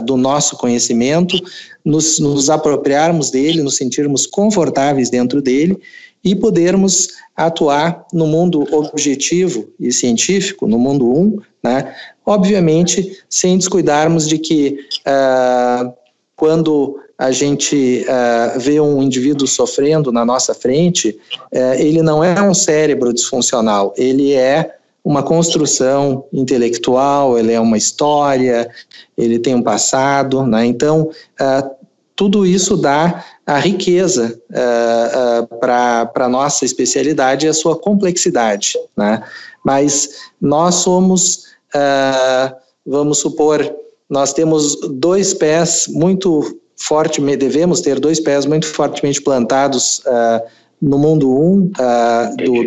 do nosso conhecimento, nos apropriarmos dele, nos sentirmos confortáveis dentro dele e podermos atuar no mundo objetivo e científico, no mundo 1, né, obviamente sem descuidarmos de que quando a gente vê um indivíduo sofrendo na nossa frente, ele não é um cérebro disfuncional, ele é uma construção intelectual, ele é uma história, ele tem um passado, né? Então, tudo isso dá a riqueza para a nossa especialidade e a sua complexidade, né? Mas nós somos, vamos supor, nós temos dois pés muito fortemente, devemos ter dois pés muito fortemente plantados no mundo 1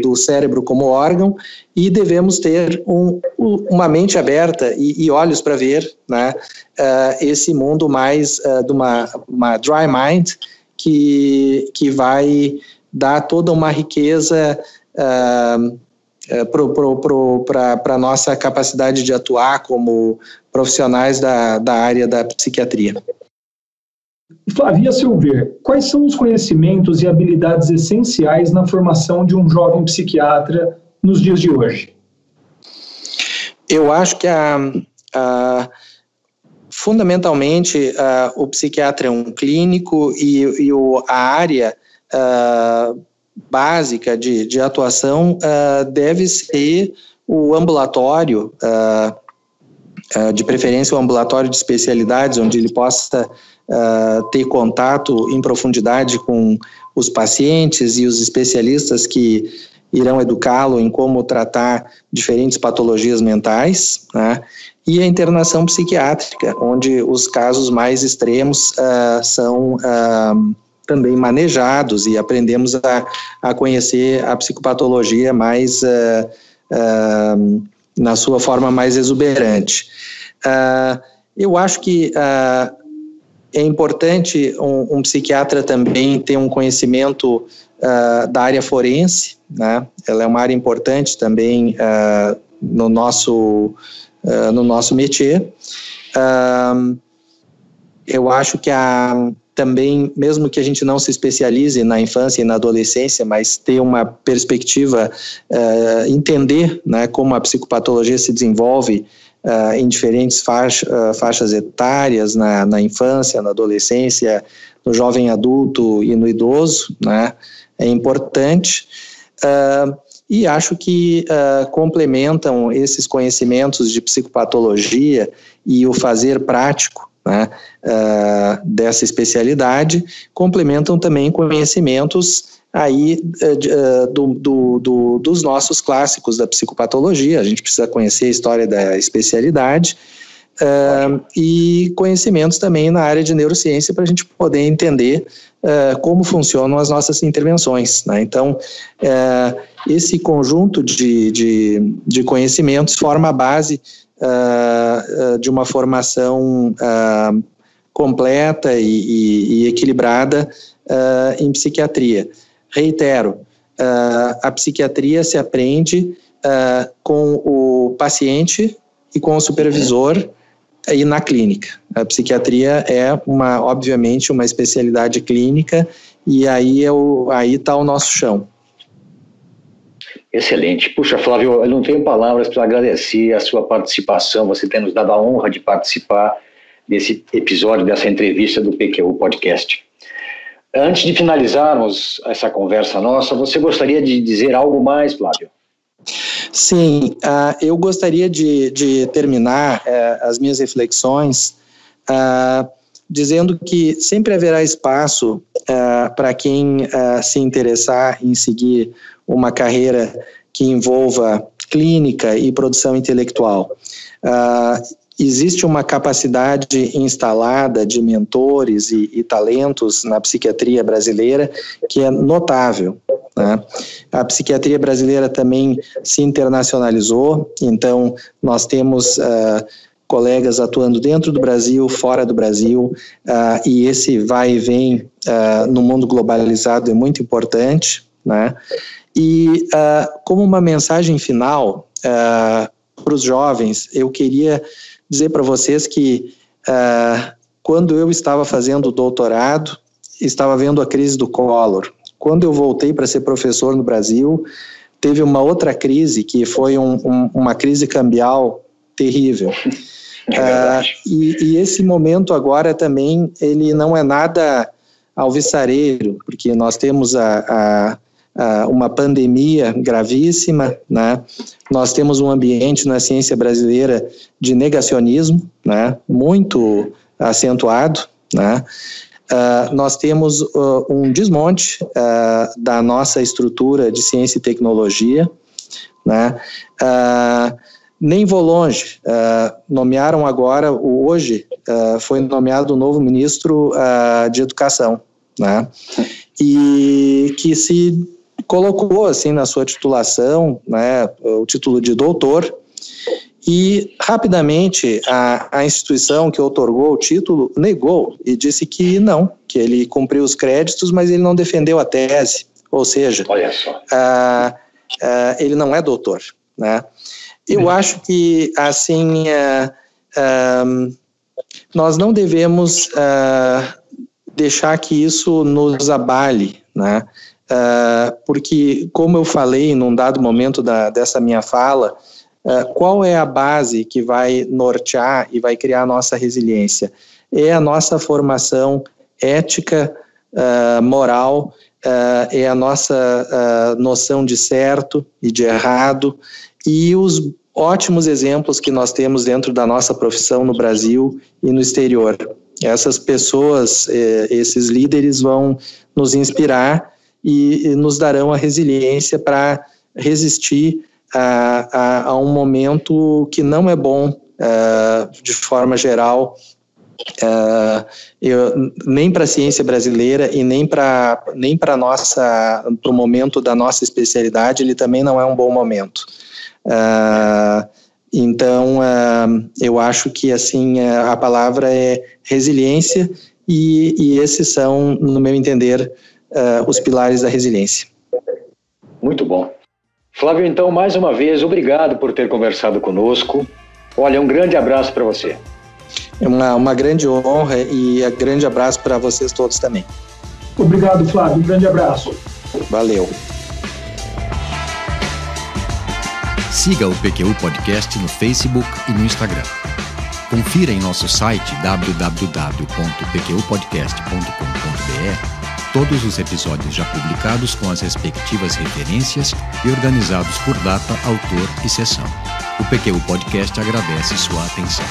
do cérebro como órgão, e devemos ter uma mente aberta e olhos para ver, né, esse mundo mais de uma dry mind que vai dar toda uma riqueza para a nossa capacidade de atuar como profissionais da área da psiquiatria. Flávio, a seu ver, quais são os conhecimentos e habilidades essenciais na formação de um jovem psiquiatra nos dias de hoje? Eu acho que fundamentalmente o psiquiatra é um clínico e a área básica de atuação deve ser o ambulatório, de preferência o ambulatório de especialidades, onde ele possa ter contato em profundidade com os pacientes e os especialistas que irão educá-lo em como tratar diferentes patologias mentais, né? E a internação psiquiátrica, onde os casos mais extremos são também manejados e aprendemos a conhecer a psicopatologia mais na sua forma mais exuberante. Eu acho que é importante um psiquiatra também ter um conhecimento da área forense, né? Ela é uma área importante também no nosso métier. Eu acho que também, mesmo que a gente não se especialize na infância e na adolescência, mas ter uma perspectiva, entender, né, como a psicopatologia se desenvolve em diferentes faixas etárias, na infância, na adolescência, no jovem adulto e no idoso, né, é importante. E acho que complementam esses conhecimentos de psicopatologia e o fazer prático, né, dessa especialidade, complementam também conhecimentos aí dos nossos clássicos da psicopatologia. A gente precisa conhecer a história da especialidade e conhecimentos também na área de neurociência para a gente poder entender como funcionam as nossas intervenções, né? Então, esse conjunto de conhecimentos forma a base de uma formação completa e equilibrada em psiquiatria. Reitero, a psiquiatria se aprende com o paciente e com o supervisor e na clínica. A psiquiatria é obviamente uma especialidade clínica e aí está o nosso chão. Excelente. Puxa, Flávio, eu não tenho palavras para agradecer a sua participação, você ter nos dado a honra de participar desse episódio, dessa entrevista do PQU Podcast. Antes de finalizarmos essa conversa nossa, você gostaria de dizer algo mais, Flávio? Sim, eu gostaria de terminar as minhas reflexões dizendo que sempre haverá espaço para quem se interessar em seguir uma carreira que envolva clínica e produção intelectual. Existe uma capacidade instalada de mentores e talentos na psiquiatria brasileira que é notável, né? A psiquiatria brasileira também se internacionalizou, então nós temos colegas atuando dentro do Brasil, fora do Brasil, e esse vai e vem no mundo globalizado é muito importante, né? E como uma mensagem final, para os jovens, eu queria dizer para vocês que quando eu estava fazendo o doutorado, estava vendo a crise do Collor. Quando eu voltei para ser professor no Brasil, teve uma outra crise, que foi uma crise cambial terrível. E esse momento agora também, ele não é nada alvissareiro, porque nós temos uma pandemia gravíssima, né? Nós temos um ambiente na ciência brasileira de negacionismo, né? Muito acentuado, né? Nós temos um desmonte da nossa estrutura de ciência e tecnologia, né? Nem vou longe, nomearam agora, hoje foi nomeado o novo ministro de Educação, né? E que se colocou assim na sua titulação, né, o título de doutor, e rapidamente a instituição que otorgou o título negou e disse que não, que ele cumpriu os créditos, mas ele não defendeu a tese, ou seja, olha só. Ele não é doutor, né? Eu acho que assim nós não devemos deixar que isso nos abale, né? Porque, como eu falei num dado momento dessa minha fala, qual é a base que vai nortear e vai criar a nossa resiliência? É a nossa formação ética, moral, é a nossa noção de certo e de errado, e os ótimos exemplos que nós temos dentro da nossa profissão no Brasil e no exterior. Essas pessoas, esses líderes vão nos inspirar e nos darão a resiliência para resistir a um momento que não é bom, de forma geral, nem para a ciência brasileira e nem para o momento da nossa especialidade, ele também não é um bom momento. Então, eu acho que assim, a palavra é resiliência e esses são, no meu entender, os pilares da resiliência. Muito bom. Flávio, então, mais uma vez, obrigado por ter conversado conosco. Olha, um grande abraço para você. É uma grande honra e um grande abraço para vocês todos também. Obrigado, Flávio. Um grande abraço. Valeu. Siga o PQU Podcast no Facebook e no Instagram. Confira em nosso site www.pqpodcast.com.br todos os episódios já publicados com as respectivas referências e organizados por data, autor e sessão. O PQU Podcast agradece sua atenção.